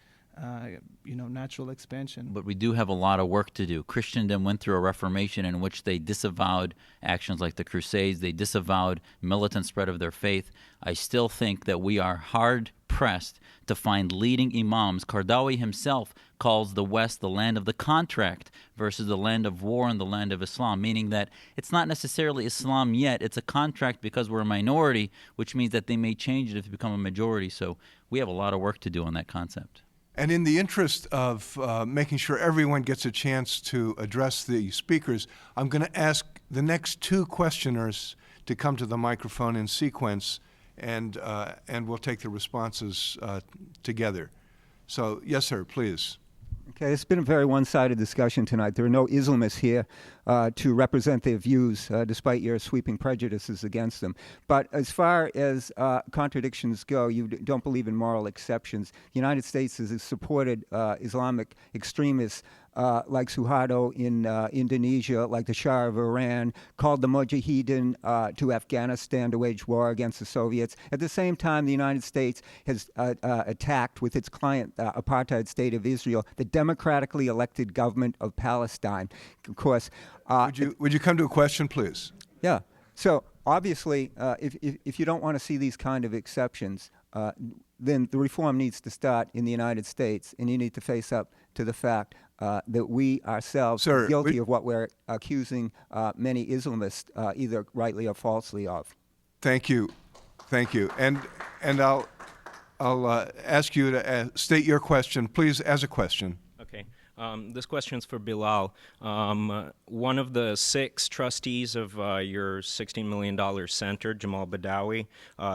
natural expansion. But we do have a lot of work to do. Christendom went through a reformation in which they disavowed actions like the Crusades. They disavowed militant spread of their faith. I still think that we are hard pressed to find leading imams. Qardawi himself calls the West the land of the contract versus the land of war and the land of Islam, meaning that it's not necessarily Islam yet. It's a contract because we're a minority, which means that they may change it if they become a majority. So we have a lot of work to do on that concept. And in the interest of making sure everyone gets a chance to address the speakers, I'm going to ask the next two questioners to come to the microphone in sequence, and we'll take the responses together. So, yes, sir, please. Okay, it's been a very one-sided discussion tonight. There are no Islamists here to represent their views, despite your sweeping prejudices against them. But as far as contradictions go, you don't believe in moral exceptions. The United States has supported Islamic extremists like Suharto in Indonesia, like the Shah of Iran, called the Mujahideen to Afghanistan to wage war against the Soviets. At the same time, the United States has attacked with its client apartheid state of Israel the democratically elected government of Palestine. Of course, would you come to a question, please? Yeah. So obviously, if you don't want to see these kind of exceptions, then the reform needs to start in the United States, and you need to face up to the fact that we ourselves are guilty of what we're accusing many Islamists either rightly or falsely of. Thank you. Thank you. And I'll ask you to state your question, please, as a question. Okay. This question is for Bilal. One of the 6 trustees of your $16 million center, Jamal Badawi,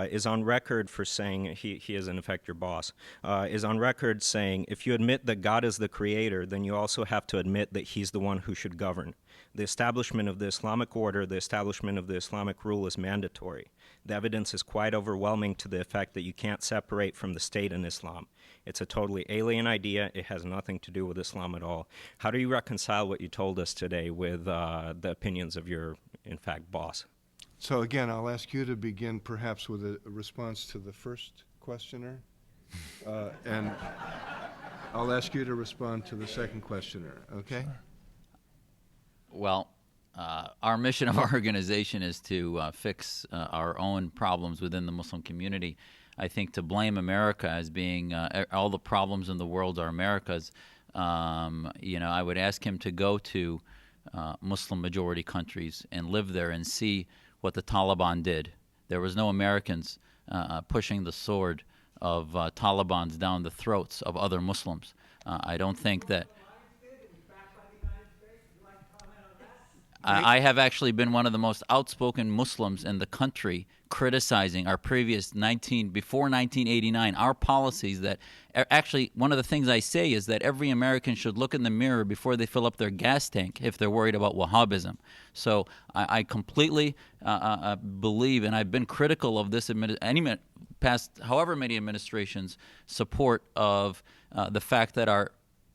is on record for saying, he is in effect your boss, is on record saying, if you admit that God is the creator, then you also have to admit that he's the one who should govern. The establishment of the Islamic order, the establishment of the Islamic rule is mandatory. The evidence is quite overwhelming to the effect that you can't separate from the state in Islam. It's a totally alien idea. It has nothing to do with Islam at all. How do you reconcile what you told us today with the opinions of your, in fact, boss? So again, I'll ask you to begin perhaps with a response to the first questioner, and I'll ask you to respond to the second questioner, okay? Well, our mission of our organization is to fix our own problems within the Muslim community. I think to blame America as being all the problems in the world are America's, I would ask him to go to Muslim majority countries and live there and see what the Taliban did. There was no Americans pushing the sword of Talibans down the throats of other Muslims. I don't think that... I have actually been one of the most outspoken Muslims in the country criticizing our previous before 1989, our policies that actually one of the things I say is that every American should look in the mirror before they fill up their gas tank if they're worried about Wahhabism. So I completely believe, and I've been critical of this past however many administrations' support of the fact that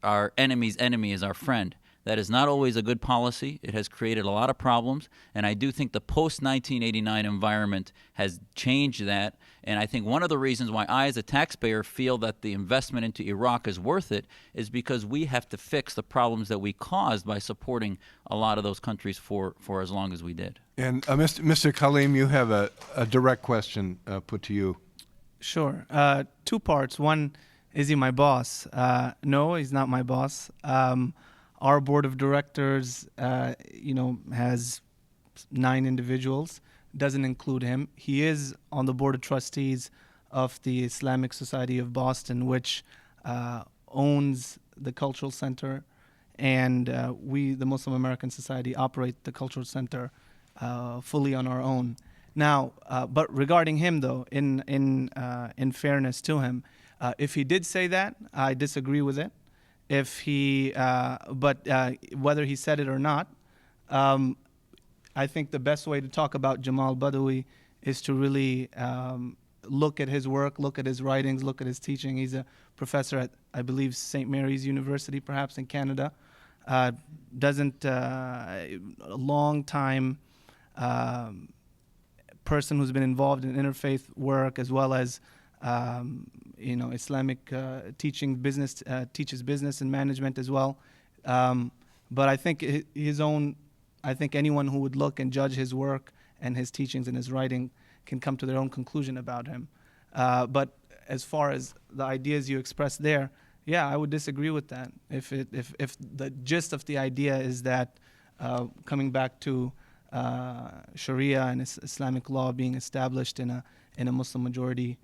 our enemy's enemy is our friend. That is not always a good policy. It has created a lot of problems, and I do think the post-1989 environment has changed that, and I think one of the reasons why I, as a taxpayer, feel that the investment into Iraq is worth it is because we have to fix the problems that we caused by supporting a lot of those countries for as long as we did. And Mr. Kaleem, you have a direct question put to you. Sure. 2 parts. One, is he my boss? No, he's not my boss. Our board of directors, has 9 individuals, doesn't include him. He is on the board of trustees of the Islamic Society of Boston, which owns the Cultural Center, and we, the Muslim American Society, operate the Cultural Center fully on our own. Now, but regarding him, though, in fairness to him, if he did say that, I disagree with it. If he, whether he said it or not, I think the best way to talk about Jamal Badawi is to really look at his work, look at his writings, look at his teaching. He's a professor at, I believe, St. Mary's University, perhaps in Canada. A long time person who's been involved in interfaith work as well as Islamic teaching business, teaches business and management as well. But I think I think anyone who would look and judge his work and his teachings and his writing can come to their own conclusion about him. But as far as the ideas you expressed there, yeah, I would disagree with that. If the gist of the idea is that coming back to Sharia and Islamic law being established in a Muslim majority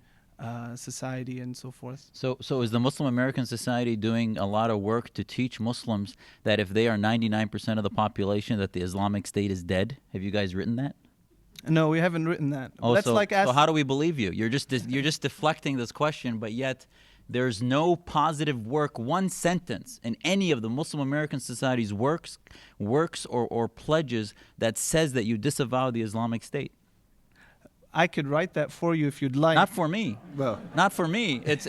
society and so forth. So is the Muslim American Society doing a lot of work to teach Muslims that if they are 99% of the population, that the Islamic State is dead? Have you guys written that? No, we haven't written that. Oh, That's so, like so how do we believe you? You're just deflecting this question, but yet there's no positive work, one sentence in any of the Muslim American Society's works or pledges that says that you disavow the Islamic State. I could write that for you if you'd like. Not for me. Well, not for me. It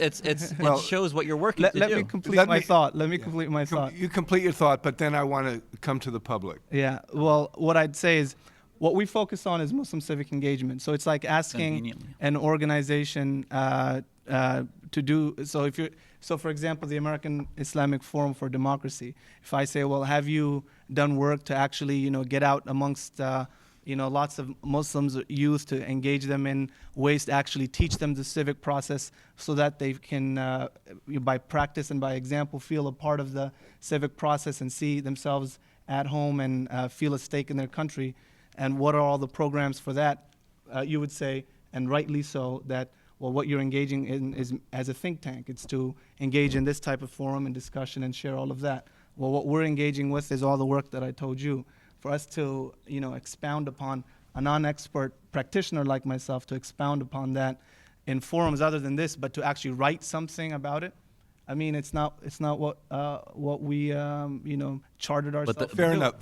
shows what you're working to do. Let me complete my thought. Let me complete my thought. You complete your thought, but then I want to come to the public. Yeah. Well, what I'd say is, what we focus on is Muslim civic engagement. So it's like asking an organization to do. So for example, the American Islamic Forum for Democracy. If I say, well, have you done work to actually, get out amongst lots of Muslims, youth, to engage them in ways to actually teach them the civic process so that they can, by practice and by example, feel a part of the civic process and see themselves at home and feel a stake in their country. And what are all the programs for that? You would say, and rightly so, that, well, what you're engaging in is as a think tank. It's to engage in this type of forum and discussion and share all of that. Well, what we're engaging with is all the work that I told you. For us to, expound upon, a non-expert practitioner like myself, to expound upon that in forums other than this, but to actually write something about it, I mean, it's not what we chartered ourselves. But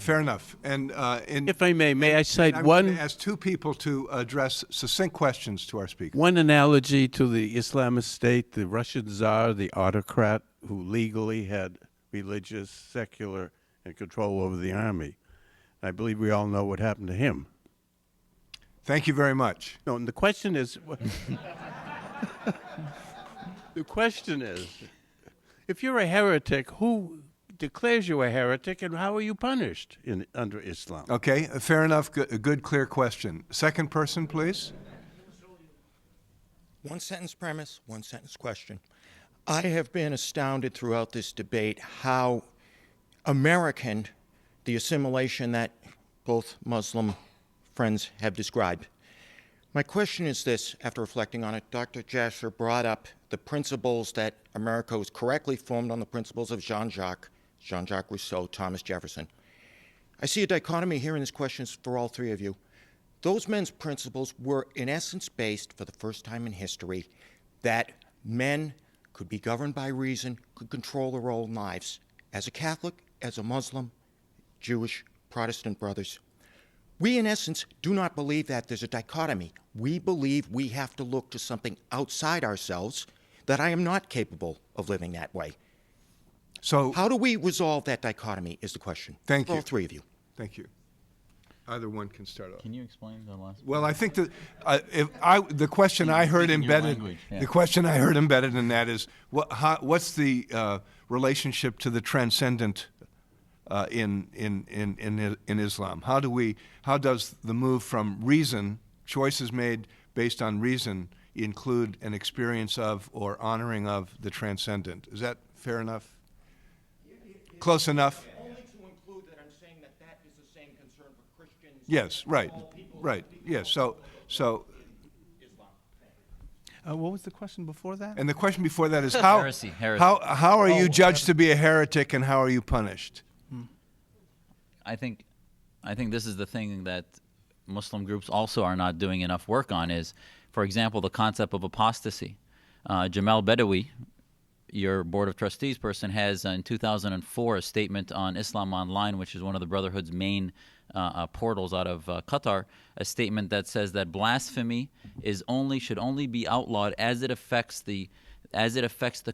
Fair enough. And if I may I cite I'm one? going to ask two people to address succinct questions to our speaker. One analogy to the Islamist State: the Russian Tsar, the autocrat who legally had religious, secular, and control over the army. I believe we all know what happened to him. Thank you very much. No, and the question is, if you're a heretic, who declares you a heretic, and how are you punished under Islam? Okay, fair enough. Good, clear question. Second person, please. One sentence premise, one sentence question. I have been astounded throughout this debate how American the assimilation that both Muslim friends have described. My question is this, after reflecting on it, Dr. Jasser brought up the principles that America was correctly formed on the principles of Jean-Jacques Rousseau, Thomas Jefferson. I see a dichotomy here in this question for all three of you. Those men's principles were in essence based, for the first time in history, that men could be governed by reason, could control their own lives. As a Catholic, as a Muslim, Jewish, Protestant brothers. We, in essence, do not believe that there's a dichotomy. We believe we have to look to something outside ourselves, that I am not capable of living that way. So, how do we resolve that dichotomy is the question. Thank you. All three of you. Thank you. Either one can start off. Can you explain the last? Well, I think that the question I heard embedded, the question I heard embedded in that is, what's the relationship to the transcendent in Islam? How does the move from reason, choices made based on reason, include an experience of or honoring of the transcendent? Is that fair enough? Close enough? Only to include that I'm saying that is the same concern for Christians. Yes, right. Yes. So. What was the question before that? And the question before that is how Heresy. How are you judged to be a heretic, and how are you punished? I think this is the thing that Muslim groups also are not doing enough work on is, for example, the concept of apostasy. Jamal Badawi, your Board of Trustees person, has in 2004 a statement on Islam Online, which is one of the Brotherhood's main portals out of Qatar, a statement that says that blasphemy should only be outlawed as it affects the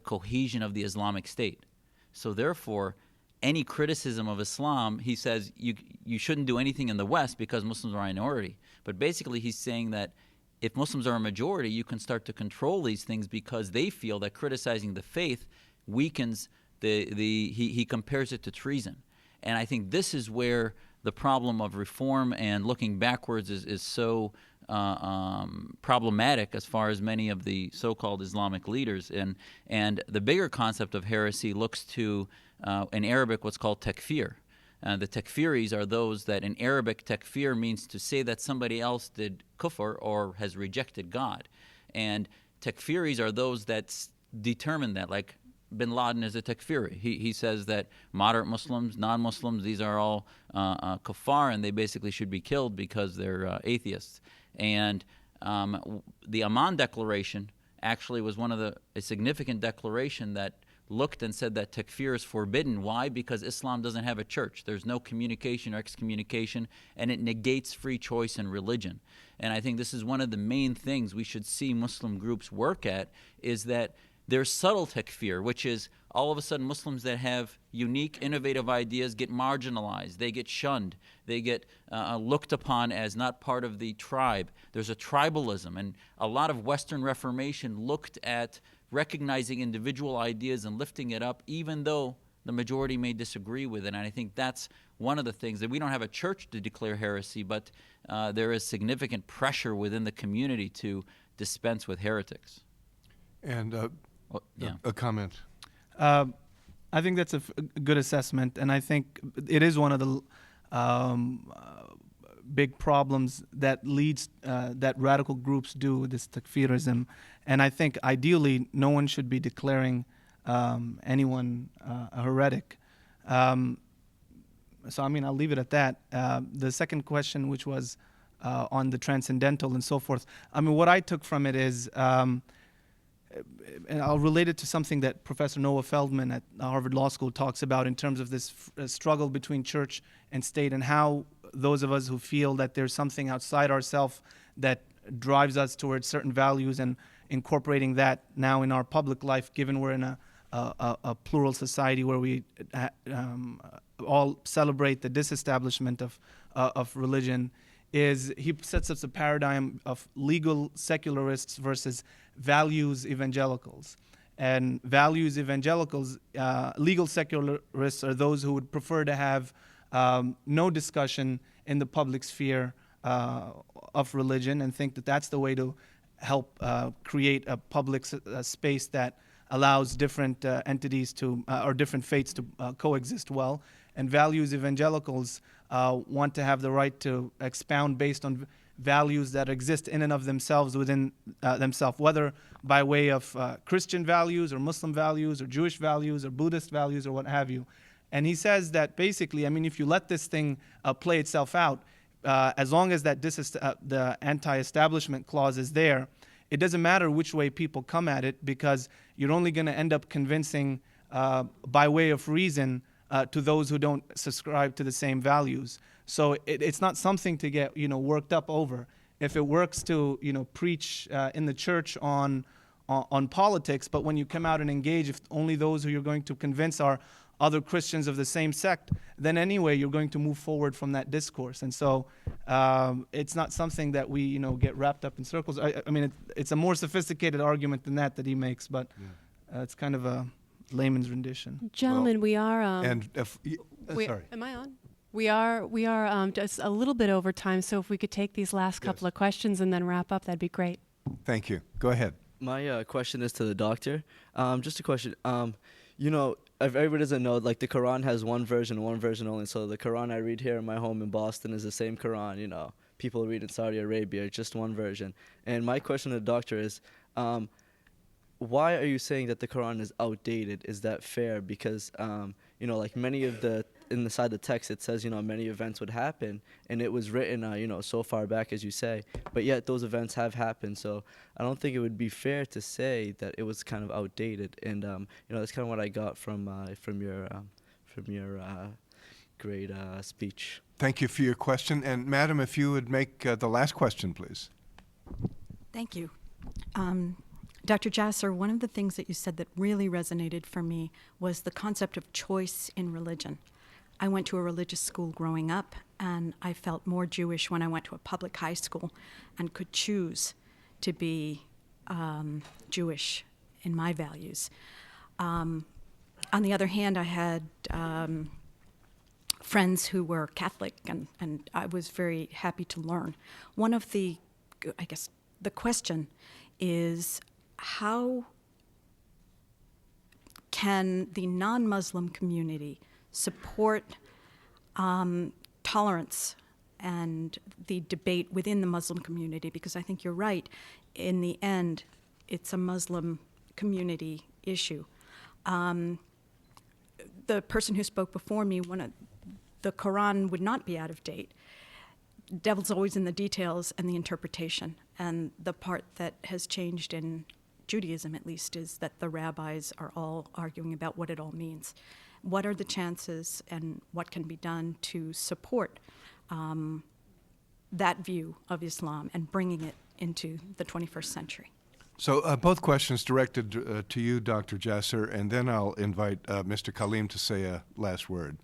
cohesion of the Islamic State. So therefore, any criticism of Islam, he says you shouldn't do anything in the West because Muslims are a minority. But basically he's saying that if Muslims are a majority, you can start to control these things because they feel that criticizing the faith weakens he compares it to treason. And I think this is where the problem of reform and looking backwards is so problematic as far as many of the so-called Islamic leaders. And the bigger concept of heresy looks to, in Arabic, what's called takfir. The takfiris are those that, in Arabic, takfir means to say that somebody else did kufr or has rejected God. And takfiris are those that determine that, like Bin Laden is a takfiri. He says that moderate Muslims, non-Muslims, these are all kuffar, and they basically should be killed because they're atheists. And the Amman Declaration actually was a significant declaration that looked and said that takfir is forbidden. Why? Because Islam doesn't have a church. There's no communication or excommunication, and it negates free choice in religion. And I think this is one of the main things we should see Muslim groups work at, is that there's subtle takfir, which is all of a sudden Muslims that have unique, innovative ideas get marginalized. They get shunned. They get looked upon as not part of the tribe. There's a tribalism. And a lot of Western Reformation looked at recognizing individual ideas and lifting it up, even though the majority may disagree with it. And I think that's one of the things, that we don't have a church to declare heresy, but there is significant pressure within the community to dispense with heretics. And yeah. a comment. I think that's a good assessment, and I think it is one of the big problems that leads that radical groups do, this takfirism. And I think ideally no one should be declaring anyone a heretic. So I mean, I'll leave it at that. The second question, which was on the transcendental and so forth, I mean, what I took from it is, and I'll relate it to something that Professor Noah Feldman at Harvard Law School talks about in terms of this struggle between church and state, and how those of us who feel that there's something outside ourselves that drives us towards certain values, and incorporating that now in our public life, given we're in a plural society where we all celebrate the disestablishment of religion, is he sets up a paradigm of legal secularists versus values evangelicals. And values evangelicals, legal secularists, are those who would prefer to have no discussion in the public sphere of religion, and think that that's the way to help create a public space that allows different entities to, or different faiths to coexist well. And values evangelicals want to have the right to expound based on values that exist in and of themselves within themselves, whether by way of Christian values or Muslim values or Jewish values or Buddhist values or what have you. And he says that basically, I mean, if you let this thing play itself out, as long as that the anti-establishment clause is there, it doesn't matter which way people come at it, because you're only going to end up convincing by way of reason to those who don't subscribe to the same values. So it's not something to get worked up over. If it works to preach in the church on politics, but when you come out and engage, if only those who you're going to convince are other Christians of the same sect, then anyway you're going to move forward from that discourse. And so it's not something that we get wrapped up in circles. I mean, it's a more sophisticated argument than that he makes, but it's kind of a layman's rendition. Gentlemen, we are. And sorry. Am I on? We are just a little bit over time, so if we could take these last couple of questions and then wrap up, that'd be great. Thank you. Go ahead. My question is to the doctor. Just a question. If everybody doesn't know, like the Quran has one version only. So the Quran I read here in my home in Boston is the same Quran. People read in Saudi Arabia, just one version. And my question to the doctor is, why are you saying that the Quran is outdated? Is that fair? Because like many of inside the text it says many events would happen, and it was written so far back as you say, but yet those events have happened. So I don't think it would be fair to say that it was kind of outdated. And that's kind of what I got from your great speech. Thank you for your question. And madam, if you would make the last question, please. Thank you. Dr. Jasser, one of the things that you said that really resonated for me was the concept of choice in religion. I went to a religious school growing up, and I felt more Jewish when I went to a public high school and could choose to be Jewish in my values. On the other hand, I had friends who were Catholic, and I was very happy to learn. One of the I guess the question is, how can the non-Muslim community support tolerance and the debate within the Muslim community? Because I think you're right. In the end, it's a Muslim community issue. The person who spoke before me, the Quran would not be out of date. Devil's always in the details and the interpretation. And the part that has changed in Judaism, at least, is that the rabbis are all arguing about what it all means. What are the chances and what can be done to support that view of Islam and bringing it into the 21st century? So both questions directed to you, Dr. Jasser, and then I'll invite Mr. Kaleem to say a last word.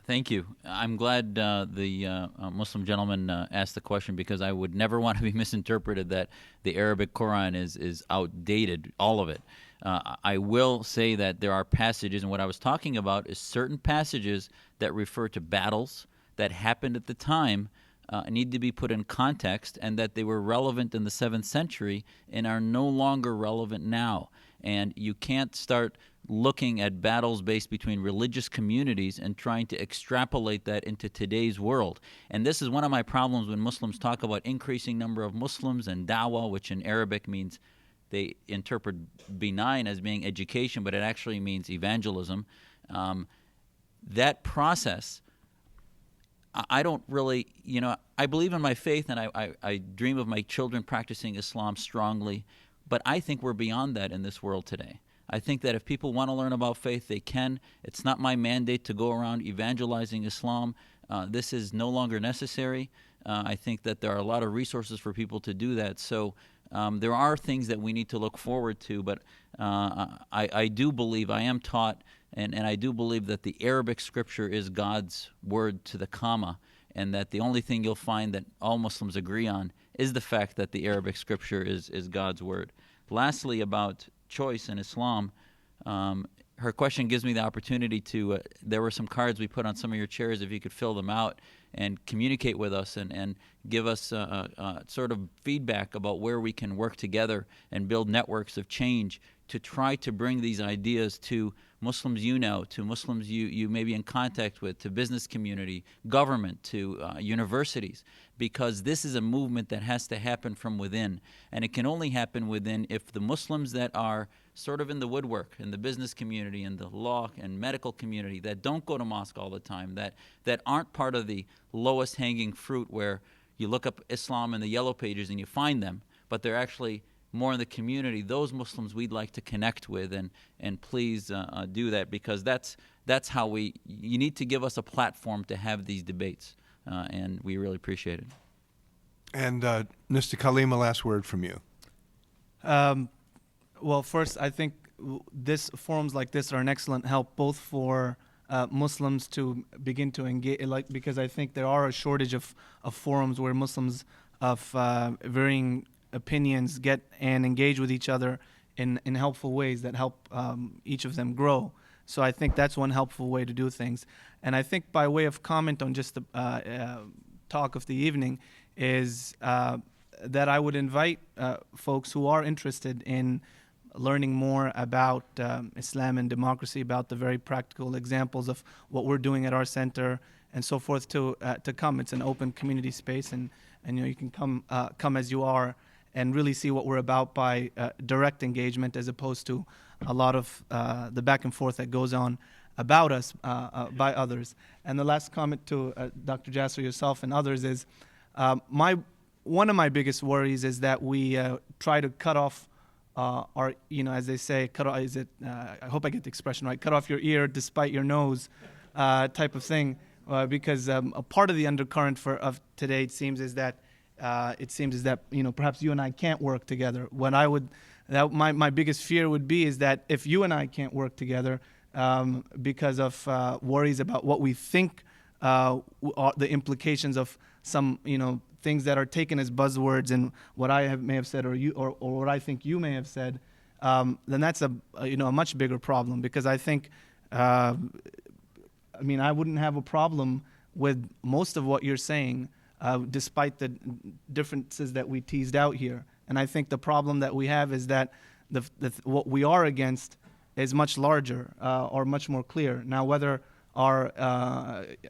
Thank you. I'm glad the Muslim gentleman asked the question, because I would never want to be misinterpreted that the Arabic Quran is outdated, all of it. I will say that there are passages, and what I was talking about is certain passages that refer to battles that happened at the time, need to be put in context, and that they were relevant in the 7th century and are no longer relevant now. And you can't start looking at battles based between religious communities and trying to extrapolate that into today's world. And this is one of my problems when Muslims talk about increasing number of Muslims and da'wah, which in Arabic means, they interpret benign as being education, but it actually means evangelism. That process, I don't really, I believe in my faith, and I dream of my children practicing Islam strongly, but I think we're beyond that in this world today. I think that if people want to learn about faith, they can. It's not my mandate to go around evangelizing Islam. This is no longer necessary. I think that there are a lot of resources for people to do that. So there are things that we need to look forward to, but I do believe, I am taught, and I do believe that the Arabic scripture is God's word to the comma, and that the only thing you'll find that all Muslims agree on is the fact that the Arabic scripture is God's word. Lastly, about choice in Islam, her question gives me the opportunity to, there were some cards we put on some of your chairs, if you could fill them out and communicate with us and give us sort of feedback about where we can work together and build networks of change to try to bring these ideas to Muslims you know, to Muslims you may be in contact with, to business community, government, to universities, because this is a movement that has to happen from within. And it can only happen within if the Muslims that are sort of in the woodwork, in the business community, in the law and medical community, that don't go to mosque all the time, that aren't part of the lowest hanging fruit where you look up Islam in the yellow pages and you find them, but they're actually more in the community, those Muslims we'd like to connect with, and please do that, because that's how you need to give us a platform to have these debates, and we really appreciate it. And Mr. Kaleem, a last word from you. Well, first, I think forums like this are an excellent help, both for Muslims to begin to engage, because I think there are a shortage of forums where Muslims of varying opinions get and engage with each other in helpful ways that help each of them grow. So I think that's one helpful way to do things. And I think by way of comment on just the talk of the evening is that I would invite folks who are interested in learning more about Islam and democracy, about the very practical examples of what we're doing at our center and so forth, to come. It's an open community space, and you can come as you are and really see what we're about by direct engagement, as opposed to a lot of the back and forth that goes on about us by others. And the last comment to Dr. Jasser, yourself, and others is one of my biggest worries is that we try to cut off our, as they say, I hope I get the expression right, cut off your ear despite your nose type of thing, because a part of the undercurrent of today, it seems, is that perhaps you and I can't work together. My biggest fear would be is that if you and I can't work together because of worries about what we think are the implications of some things that are taken as buzzwords and what I may have said or what I think you may have said, then that's a much bigger problem, because I think I wouldn't have a problem with most of what you're saying despite the differences that we teased out here. And I think the problem that we have is that what we are against is much larger or much more clear. Now, whether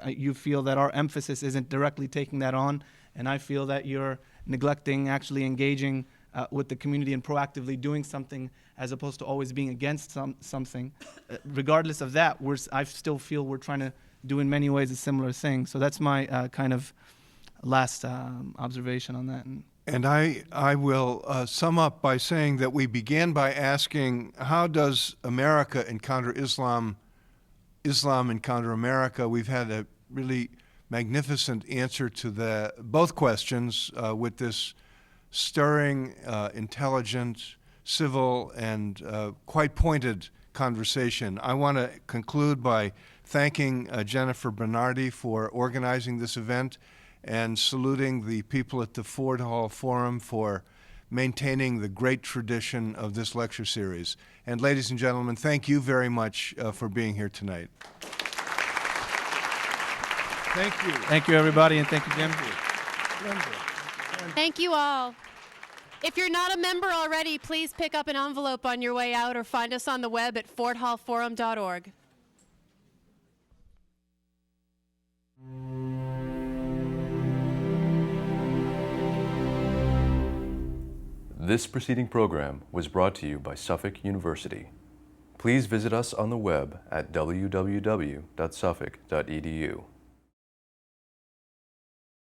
you feel that our emphasis isn't directly taking that on, and I feel that you're neglecting actually engaging with the community and proactively doing something as opposed to always being against something. Regardless of that, I still feel we're trying to do in many ways a similar thing. So that's my kind of last observation on that. And I will sum up by saying that we began by asking, how does America encounter Islam, Islam encounter America? We've had a really magnificent answer to both questions with this stirring, intelligent, civil, and quite pointed conversation. I want to conclude by thanking Jennifer Bernardi for organizing this event and saluting the people at the Ford Hall Forum for maintaining the great tradition of this lecture series. And ladies and gentlemen, thank you very much for being here tonight. Thank you. Thank you, everybody, and thank you, Jim. Thank you all. If you're not a member already, please pick up an envelope on your way out or find us on the web at fordhallforum.org. This preceding program was brought to you by Suffolk University. Please visit us on the web at www.suffolk.edu.